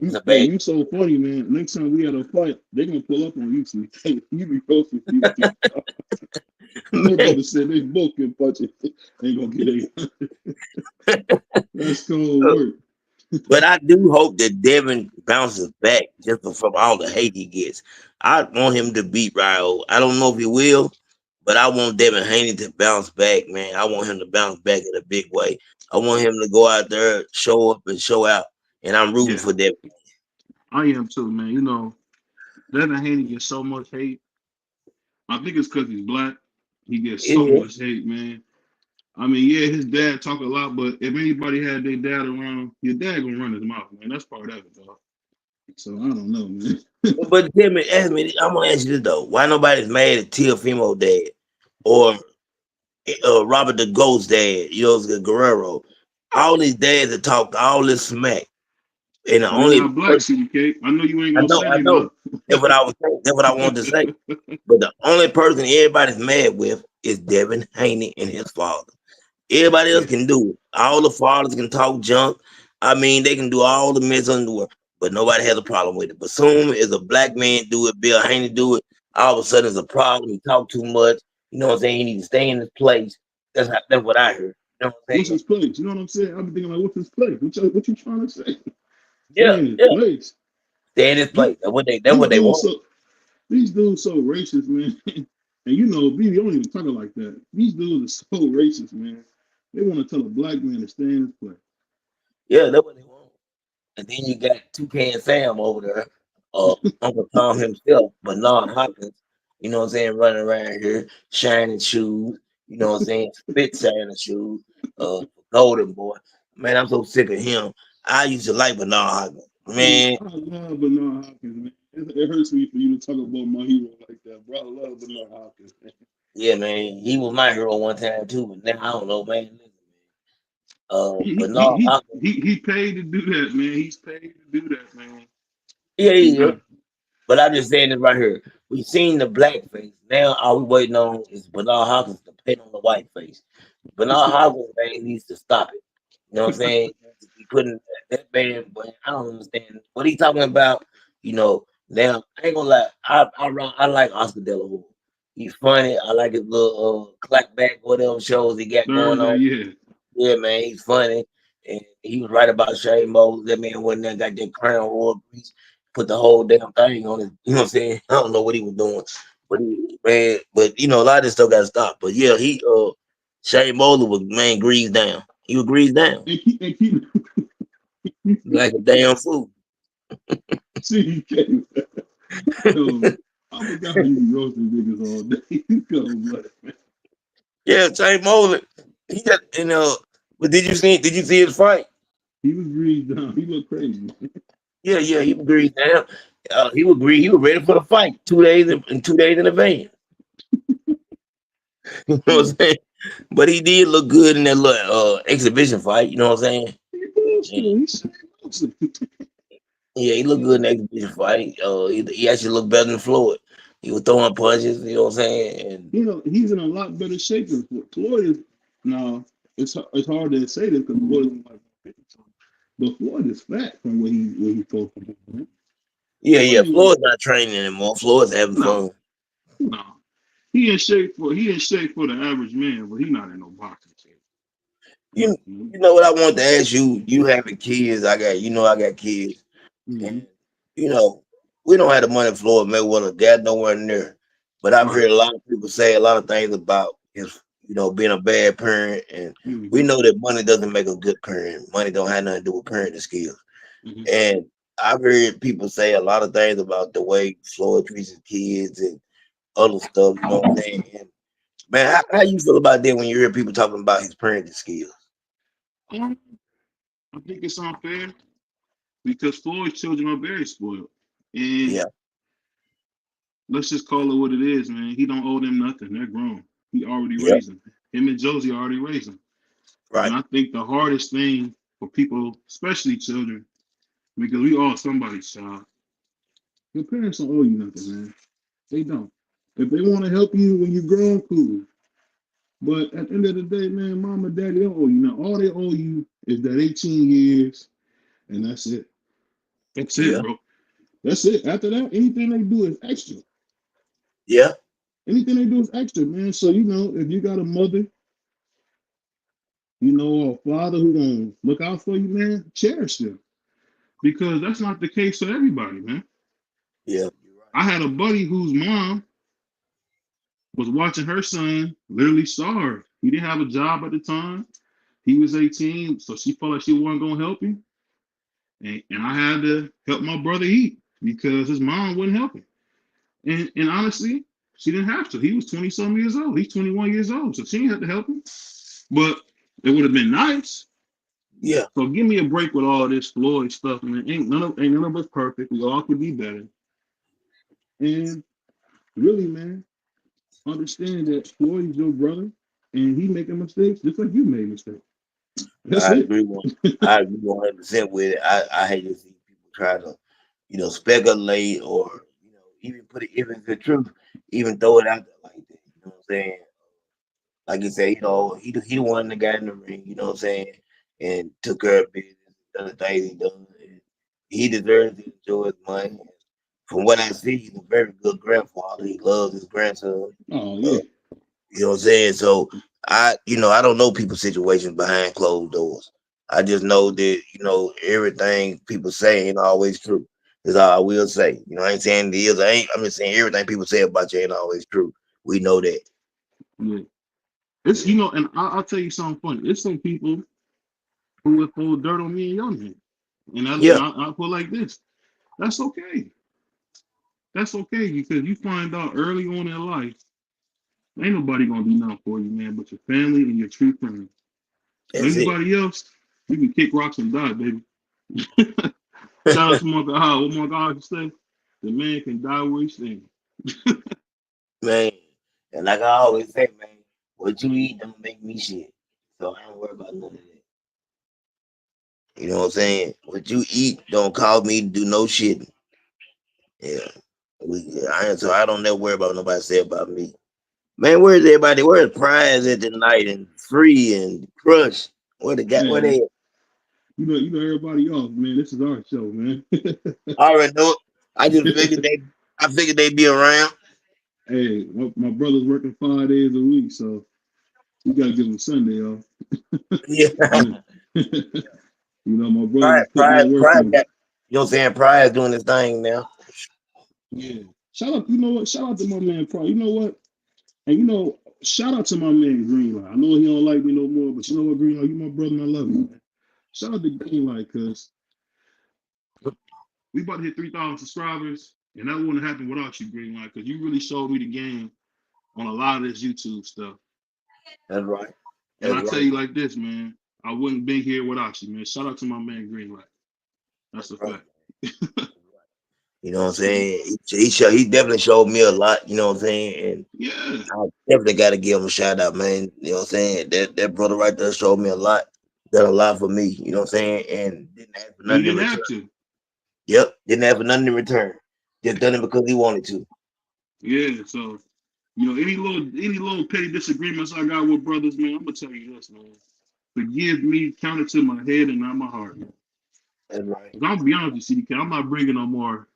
it's a bag. You so funny, man. Next time we had a fight, they gonna pull up on you. So you be close with you. They Man, about to say they both can punch it. Ain't gonna get 800. That's cold work. but I do hope that Devin bounces back just from all the hate he gets. I want him to beat Ryo. I don't know if he will, but I want Devin Haney to bounce back, man. I want him to bounce back in a big way. I want him to go out there, show up and show out. And I'm rooting Yeah, for Devin. I am too, man. Devin Haney gets so much hate. I think it's because he's black. He gets so Yeah. much hate, man. I mean, yeah, his dad talk a lot, but if anybody had their dad around, your dad gonna run his mouth, man. That's part of it, dog. So I don't know, man. But tell me, ask me, I'm gonna ask you this though. Why nobody's mad at Teofimo dad or Robert the Ghost dad, Guerrero? All these dads that talk all this smack. And the But they're only not black, person CDK. I know you ain't gonna say I they know. not. That's what I was saying. That's what I wanted to say. But the only person everybody's mad with is Devin Haney and his father. Everybody else Yeah. can do it. All the fathers can talk junk. I mean, they can do all the mess on the world, but nobody has a problem with it. But soon as a black man do it, Bill Haney do it, all of a sudden it's a problem. He talk too much. You know what I'm saying? He needs to stay in his place. That's what I heard. You know what I'm What's saying? his place? You know what I'm saying? I've been thinking like, what's his place? What you trying to say? Yeah, Stay in his yeah. place. Stay in his These, place. That's these what they dudes want. so these dudes so racist, man. And BB don't even talk like that. These dudes are so racist, man. They want to tell a black man to stay in his place. Yeah, that's what they want. And then you got Toucan Sam over there, Uncle Tom himself, Bernard Hopkins, you know what I'm saying, running around here, shining shoes, you know what I'm saying, spit shining shoes, golden boy. Man, I'm so sick of him. I used to like Bernard Hopkins. Man, I love Bernard Hopkins, man. It hurts me for you to talk about my hero like that, bro. I love Bernard Hopkins, man. yeah, man, he was my hero one time too, but now I don't know, man. Listen, He, he, Bernard he, Hopkins, he, he paid to do that, man. He's paid to do that, man. yeah, You yeah, got but I'm just saying this right here. We seen the black face. Now all we waiting on is Bernard Hopkins to paint on the white face. Bernard Hopkins man needs to stop it. You know what I'm saying? He couldn't that man, but I don't understand what he talking about. Now I ain't gonna lie, I like Oscar De La Hoya. He's funny. I like his little clapback, whatever shows he got going Thursday, on. yeah. Yeah, man, he's funny. And he was right about Shane Moses. That man went there, got that crown royal grease, put the whole damn thing on his, you know what I'm saying? I don't know what he was doing. But a lot of this stuff gotta stop. But yeah, Shane Mosley was greased down. He was greased down. And keep Like a damn fool. see, he came. Yo, I forgot how you be roasting niggas all day. You go, blood. Yeah, Shane Mosley. He got but did you see his fight? He was greased down. He looked crazy. Yeah, he was greased down. He was ready for the fight 2 days in 2 days in advance. You know what I'm Yeah. saying? But he did look good in that little exhibition fight. You know what I'm saying? He bullshit. And, He said bullshit. yeah, he looked good in the exhibition fight. He actually looked better than Floyd. He was throwing punches. You know what I'm saying? And He's in a lot better shape than Floyd. Floyd is now. It's hard to say this because Floyd is like 50 something. But Floyd is fat from what he supposed to be. Man. yeah, Floyd ain't like Floyd's not training anymore. Floyd's having no, fun. no. he in shape for the average man, but he not in no boxing shape. You Mm-hmm. you know what I want to ask you? You having kids? I got kids, Mm-hmm. and you know we don't have the money Floyd Mayweather. Dad nowhere near. But I've Right. heard a lot of people say a lot of things about his, being a bad parent, and we Mm-hmm. know that money doesn't make a good parent. Money don't have nothing to do with parenting skills. Mm-hmm. And I've heard people say a lot of things about the way Floyd treats his kids and other stuff. You know what I'm saying? And man, how you feel about that when you hear people talking about his parenting skills? Um, I think it's unfair because Floyd's children are very spoiled, and Yeah, let's just call it what it is, man. He don't owe them nothing. They're grown. He already yeah, raised them. Him and Josie already raised them. And right. I think the hardest thing for people, especially children, because we all somebody's child, your parents don't owe you nothing, man. They don't. If they want to help you when you're grown, cool. But at the end of the day, man, mom and daddy don't owe you nothing. All they owe you is that 18 years, and that's it. That's it, Yeah, bro. That's it. After that, anything they do is extra. yeah, Anything they do is extra, man. So, if you got a mother, or a father who gonna look out for you, man, cherish them. Because that's not the case for everybody, man. yeah. I had a buddy whose mom was watching her son literally starve. He didn't have a job at the time. He was 18, so she felt like she wasn't gonna help him. And I had to help my brother eat because his mom wouldn't help him. And honestly, she didn't have to. He was 20 some years old. He's 21 years old, so she didn't have to help him. But it would have been nice. Yeah, So give me a break with all this Floyd stuff, man. Ain't none of us perfect. We all could be better. And really, man, understand that Floyd is your brother, and he making mistakes just like you made mistakes. That's I it. agree one. I agree 100% with it. I hate to see people try to, speculate or even put it if it's the truth, even throw it out there like that. You know what I'm saying? Like you say, he the one that got in the ring. You know what I'm saying? And took care of business, done the things he done. And he deserves to enjoy his money. From what I see, he's a very good grandfather. He loves his grandson. Oh Uh, yeah, You know what I'm saying? So I don't know people's situations behind closed doors. I just know that, everything people say ain't always true. Is all I will say. I ain't saying it is. I'm just saying everything people say about you ain't always true. We know that. yeah. It's Yeah. and I'll tell you something funny. It's some people who would throw dirt on me and your name, and I and Yeah, I, I put like this. That's okay. That's okay because you find out early on in life, ain't nobody gonna do nothing for you, man, but your family and your true friends. that's it. Everybody else, you can kick rocks and die, baby. Shout out to Mark Ah, what Mark Ah say? The man can die where he's standing. Man. And like I always say, man, what you eat don't make me shit. So I don't worry about none of that. You know what I'm saying? What you eat don't cause me to do no shit. Yeah. So I don't never worry about what nobody say about me. Man, where's everybody? Where's Prize at tonight and Free and Crush? Where Man, they at? everybody off, man. This is our show, man. I already know it. I figured they'd be around. Hey, my brother's working 5 days a week, so we gotta give him Sunday off. Yeah. My brother was putting that work Prize in. got, you know what I'm saying? Prize doing his thing now. Yeah. Shout out, Shout out to my man Pro. You know what? And shout out to my man Greenlight. I know he don't like me no more, but you know what, Greenlight, you my brother and I love you, man. Shout out to Greenlight, because we about to hit 3,000 subscribers, and that wouldn't happen without you, Greenlight, because you really showed me the game on a lot of this YouTube stuff. That's right. And That's I tell right. you like this, man, I wouldn't be here without you, man. Shout out to my man Greenlight. That's That's a right. fact. You know what I'm So, saying? He definitely showed me a lot, you know what I'm saying? And yeah, I definitely gotta give him a shout out, man. You know what I'm saying? That brother right there showed me a lot. Done a lot for me, you know what I'm saying? And didn't ask for and he nothing in didn't return. have to. Yep, didn't ask for nothing in return. Just done it because he wanted to. Yeah, so any little petty disagreements I got with brothers, man, I'm gonna tell you this, man. Forgive me, count it to my head and not my heart. That's right. Cause I'll be honest with you, CDK, I'm not bringing no more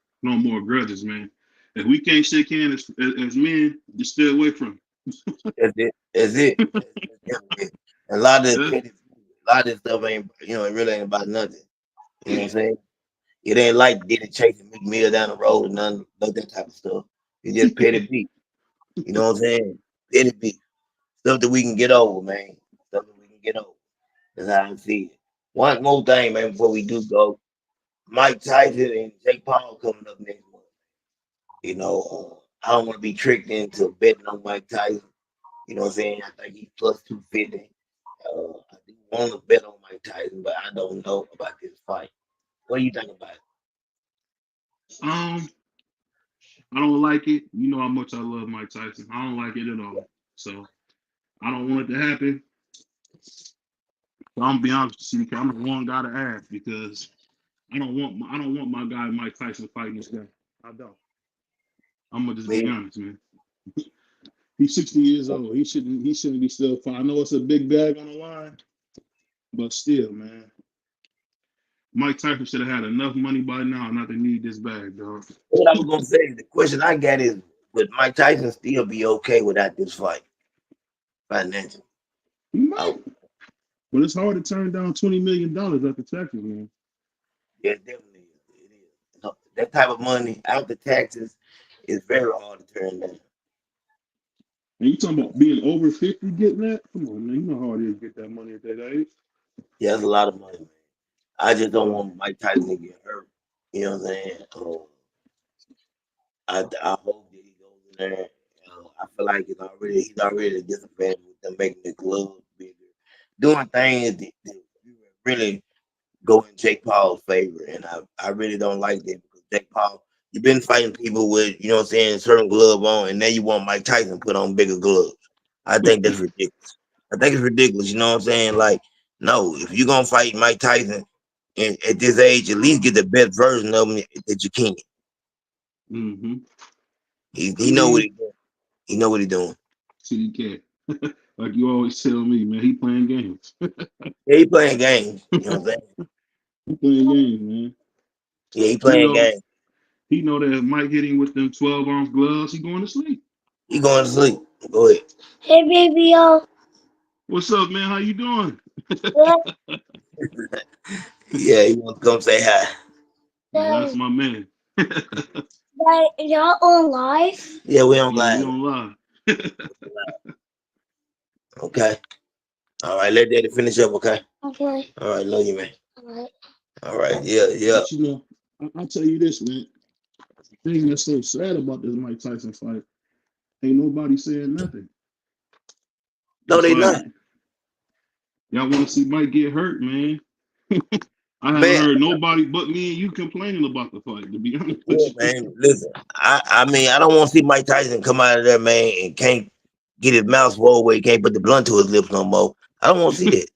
grudges, man. If we can't shake hands as men, just stay away from That's it. That's it. That's it. A lot of him. this, a lot of this stuff ain't, it really ain't about nothing. You know what I'm saying? It ain't like getting chasing McMill down the road and none of that type of stuff. It's just petty beat. You know what I'm saying? Petty beat. Stuff that we can get over, man. Stuff that we can get over. That's how I see it. One more thing, man, before we do go. Mike Tyson and Jake Paul coming up next month. I don't want to be tricked into betting on Mike Tyson. You know what I'm saying? I think he's plus 250. I do want to bet on Mike Tyson, but I don't know about this fight. What do you think about it? I don't like it. You know how much I love Mike Tyson. I don't like it at all. So I don't want it to happen. So I'm gonna be honest with you, I'm the one guy to ask because I don't want my guy Mike Tyson fighting this guy. I don't. I'm gonna just be Man, honest, man. He's 60 years old. He shouldn't be still fighting. I know it's a big bag on the line, but still, man. Mike Tyson should have had enough money by now not to need this bag, dog. what I was gonna say, the question I got is, would Mike Tyson still be okay without this fight financially? He might. Oh, But it's hard to turn down $20 million after taxes, man. yeah, definitely. It is. That type of money after taxes is very hard to turn down. And you talking about being over 50 getting that? Come on, man. You know how it is to get that money at that age. Yeah, that's a lot of money, man. I just don't want Mike Tyson to get hurt. You know what I'm saying? I hope that he goes in there. I feel like he's already disadvantaged with them making the gloves bigger, doing things that really go in Jake Paul's favor, and I really don't like that because Jake Paul, you've been fighting people with certain glove on, and now you want Mike Tyson put on bigger gloves. I think that's ridiculous. I think it's ridiculous. You know what I'm saying? Like, no, if you're gonna fight Mike Tyson and at this age, at least get the best version of him that you can. Mm-hmm. He know what he doing. He know what he doing. CDK. Like you always tell me, man, he playing games. Yeah, he playing games. You know what I'm saying? He playing games, man. Yeah, he He playing know games. he know that if Mike hit him with them 12-ounce gloves, he going to sleep. He going to sleep. Go ahead. Hey, BVO. What's up, man? How you doing? Yeah, he want to come say hi. Yeah, that's my man. Y'all on live? Yeah, we on Yeah, we live. don't lie. Okay. All right, let Daddy finish up, okay? Okay. All right, love you, man. Alright. All right, yeah. But you know, I'll tell you this, man. The thing that's so sad about this Mike Tyson fight, ain't nobody saying nothing. No, It's they like not. y'all want to see Mike get hurt, man. I haven't Man, heard nobody but me and you complaining about the fight, to be honest with yeah, you. man. Listen, I mean, I don't want to see Mike Tyson come out of there, man, and can't get his mouth swole where he can't put the blunt to his lips no more. I don't want to see that.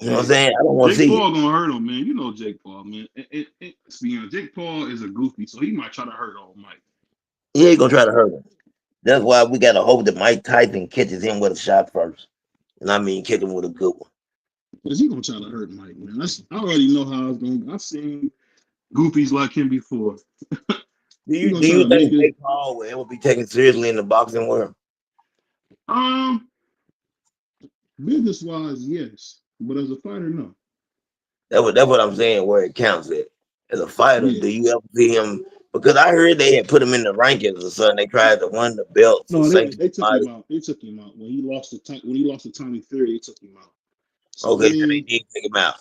You know what I'm Hey, saying? I don't want to Jake see it. Paul gonna hurt him, man. You know Jake Paul, man. Let's be honest, Jake Paul is a goofy, so he might try to hurt old Mike. He ain't gonna try to hurt him. That's why we gotta hope that Mike Tyson catches him with a shot first. And I mean catch him with a good one. Cause he gonna try to hurt Mike, man. I already know how it's gonna. I've seen goofies like him before. Do He you gonna do try you to make think it. Jake Paul will ever be taken seriously in the boxing world? Business wise, yes, but as a fighter, no. That's what I'm saying. Where it counts at. As a fighter, Yeah, do you ever see him? Because I heard they had put him in the rankings or something. They tried to win the belts or no, they something. they took him out. They took him out when he lost to Tommy Fury. They took him out. So I Okay, so they mean, did take him out.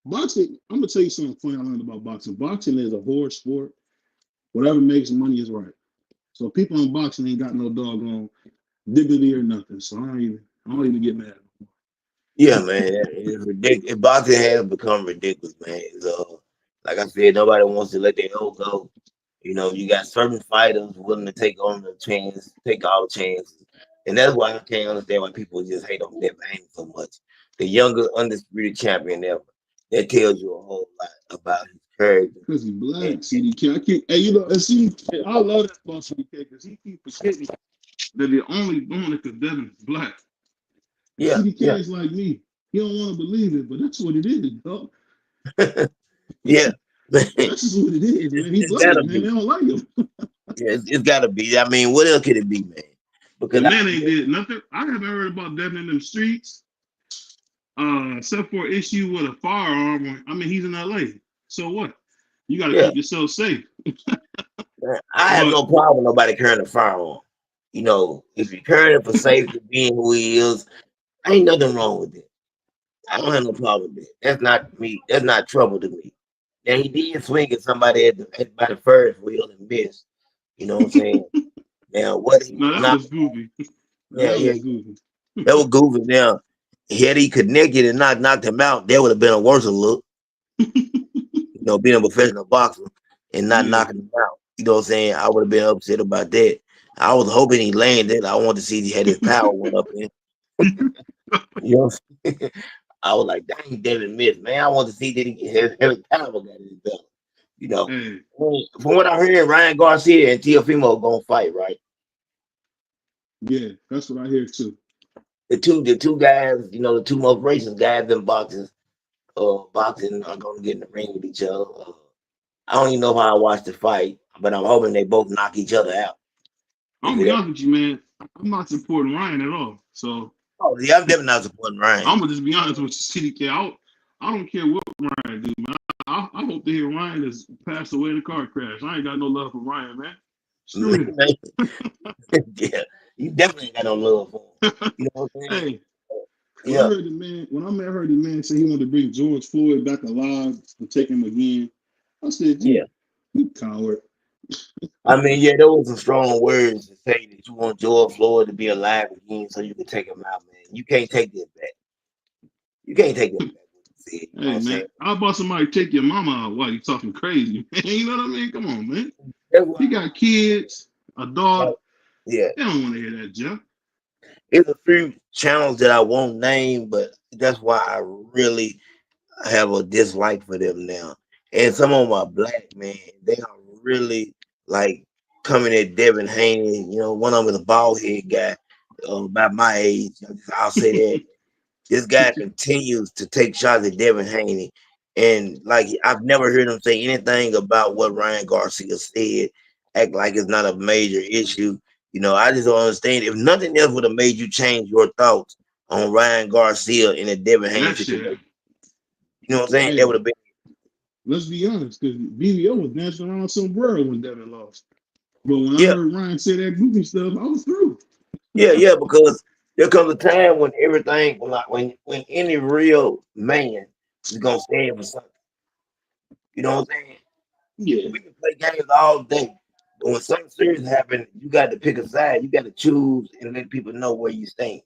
boxing. I'm gonna tell you something funny I learned about boxing. Boxing is a horse sport. Whatever makes money is right. So people in boxing ain't got no doggone dignity or nothing. So I don't even get mad. Yeah, man, it's ridiculous. Boxing has become ridiculous, man. So, like I said, nobody wants to let their old go. You got certain fighters willing to take on the chance, take all the chances, and that's why I can't understand why people just hate on Devin Haney so much. The younger undisputed champion ever. That tells you a whole lot about his character. Because he black, And, CDK. And see, I love that about CDK because he keep forgetting that they're only doing it because Devin is black. And yeah, CDK yeah, is like me. He don't want to believe it, but that's what it is, dog. yeah. That's just what it is, man. He It's black, gotta man. They be. don't like him. Yeah, it's gotta be. I mean, what else could it be, man? The Because man ain't did nothing. I haven't heard about Devin in them streets, except for an issue with a firearm. I mean, he's in LA. So what? You got to yeah, keep yourself safe. I have But no problem with nobody carrying a firearm. You know, if you're carrying it for safety, being who he is, ain't nothing wrong with it. I don't have no problem with it. That's not me. That's not trouble to me. Now he did swing at somebody by the first wheel and missed. You know what I'm saying? Now what he no, was that not. was goofy. Yeah, That yeah, was goofy. that was goofy. Now had he connected and not knocked him out, that would have been a worse look. You know, being a professional boxer and not Yeah. knocking him out. You know what I'm saying? I would have been upset about that. I was hoping he landed. I wanted to see if he had his power went up in. You know, I was like, dang, David missed, man. I want to see that he his power got in his belt. You know, Hey, from what I heard, Ryan Garcia and Teofimo gonna fight, right? yeah, that's what I hear too. The two guys, you know, the two most racist guys in boxing are gonna get in the ring with each other. I don't even know how I watched the fight, but I'm hoping they both knock each other out. I'm If gonna be it, honest with you, man. I'm not supporting Ryan at all. So oh yeah, I'm definitely not supporting Ryan. I'm gonna just be honest with you, CDK. I don't care what Ryan do, man. I hope to hear Ryan has passed away in a car crash. I ain't got no love for Ryan, man. Screw him. Yeah, you definitely ain't got no love for him. You know what I'm saying? Hey, Yeah, when I heard the man say he wanted to bring George Floyd back alive and take him again, I said, yeah. you coward. I mean, yeah, those were some strong words to say that you want George Floyd to be alive again so you can take him out, man. You can't take this back. You can't take it back. What you said, you know what Hey, I'm saying? man, how about somebody take your mama out while you talking crazy? You know what I mean? Come on, man. That's why, He got kids, a dog. like, yeah, They don't want to hear that, Jeff. it's a few channels that I won't name, but that's why I really have a dislike for them now. And some of my black men, they are really like coming at Devin Haney. You know, one of them is a bald head guy, about my age. I'll say that. This guy continues to take shots at Devin Haney. And like I've never heard him say anything about what Ryan Garcia said, act like it's not a major issue. You know, I just don't understand. If nothing else would have made you change your thoughts on Ryan Garcia in a Devin Haney That shit. situation, you know what I'm saying? That would Hey, have been let's be honest, because BVO was dancing around somewhere when Devin lost. But when I yeah, heard Ryan say that goofy stuff, I was through. yeah, because there comes a time when everything when any real man is gonna stand for something. You know what I'm saying? Yeah, We can play games all day, but when something serious happens, you got to pick a side. You got to choose and let people know where you stand.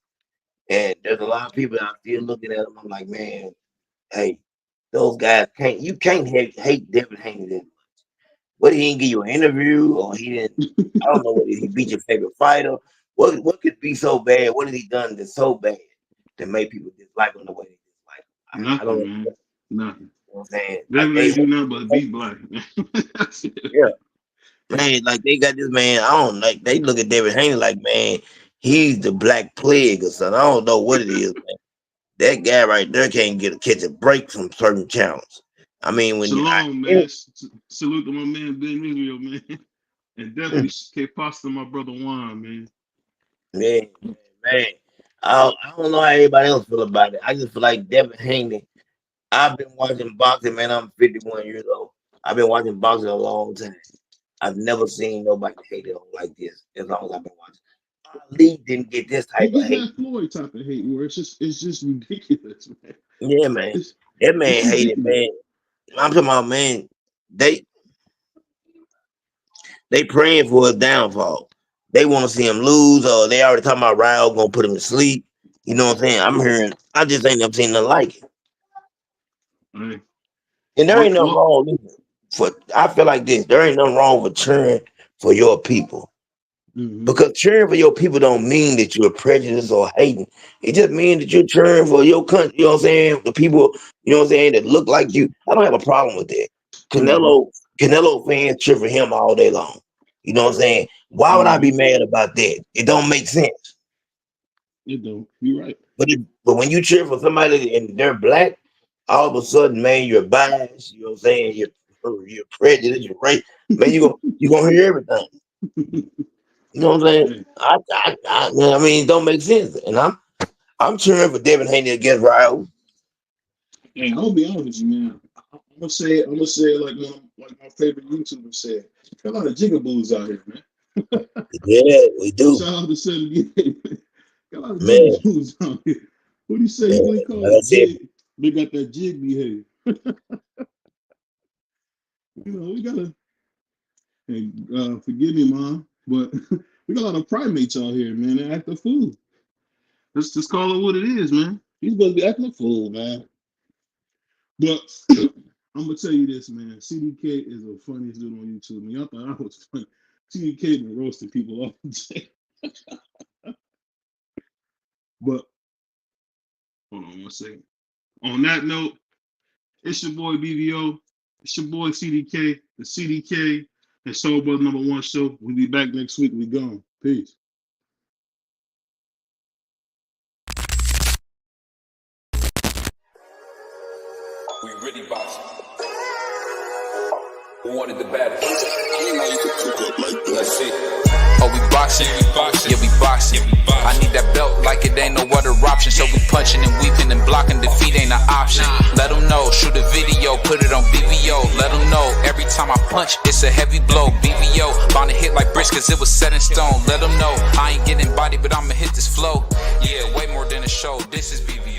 And there's a lot of people out there looking at them. I'm like, man, hey, those guys can't. You can't hate Devin Haney that much. What he didn't give you an interview, or he didn't. I don't know whether he beat your favorite fighter. What could be so bad? What has he done that's so bad to make people dislike him the way they dislike him? I don't nothing, know man. Nothing. what I'm saying. Like Devin they, ain't do nothing but beat black. That's it. yeah. Man, like they got this man. I don't like. They look at David Haney like, man, he's the black plague or something. I don't know what it is, man. That guy right there can't catch a break from certain channels. I mean, Shalom, man. Salute to my man Ben Israel, man. And definitely K Pasta, my brother Juan, man. man, man, I don't know how everybody else feel about it. I just feel like David Haney. I've been watching boxing, man. I'm 51 years old. I've been watching boxing a long time. I've never seen nobody hate it like this as long as I've been watching. Ali didn't get this He type of get hate. that Floyd type of hate where it's just ridiculous, man. Yeah, man. It's That it's man hated, ridiculous. man. I'm talking about, man. They they praying for his downfall. They want to see him lose, or they already talking about Ryle gonna put him to sleep. You know what I'm saying? I'm hearing. I just ain't never seen nothing like it. Right. And there ain't nothing Well, wrong for. I feel like this. There ain't nothing wrong with cheering for your people. mm-hmm. Because cheering for your people don't mean that you're prejudiced or hating. It just means that you're cheering for your country. You know what I'm saying? The people, you know what I'm saying, that look like you. I don't have a problem with that. Mm-hmm. Canelo fans cheer for him all day long. You know what I'm saying? Why would I Mm-hmm. be mad about that? It don't make sense. It don't. You're right. But when you cheer for somebody and they're black, all of a sudden, man, you're biased. You know what I'm saying? you're prejudiced, you're right. Man, you gonna hear everything. You know what I'm saying? I mean, it don't make sense. And I'm cheering for Devin Haney against Ryle. Hey, I'm gonna be honest with you, man. I'm gonna say it like my favorite YouTuber said. Got a lot of jigaboos out here, man. Yeah, we do. Shout out to 78. Got a lot of Man. jigaboos out here. What do you say? What do you call it? Jig. They got that jig behavior. You know, we gotta. Hey, forgive me, Mom, but we got a lot of primates out here, man. They act a fool. Let's just call it what it is, man. He's supposed to be acting a fool, man. But I'm gonna tell you this, man. CDK is the funniest dude on YouTube. Man, y'all thought I was funny. CDK been roasting people all day. But hold on one second. On that note, it's your boy BVO. It's your boy CDK. The CDK and Soul Brother #1 show. We'll be back next week. We gone. Peace. We really boxing. Who wanted the baddest? Let's see. Oh, we boxing? Yeah, we boxing. I need that belt like it ain't no other option. So we punching and weaving and blocking. Defeat ain't an option. Let them know. Shoot a video. Put it on BVO. Let them know. Every time I punch, it's a heavy blow. BVO. Bound to hit like bricks cause it was set in stone. Let them know. I ain't getting body, but I'ma hit this flow. Yeah, way more than a show. This is BVO.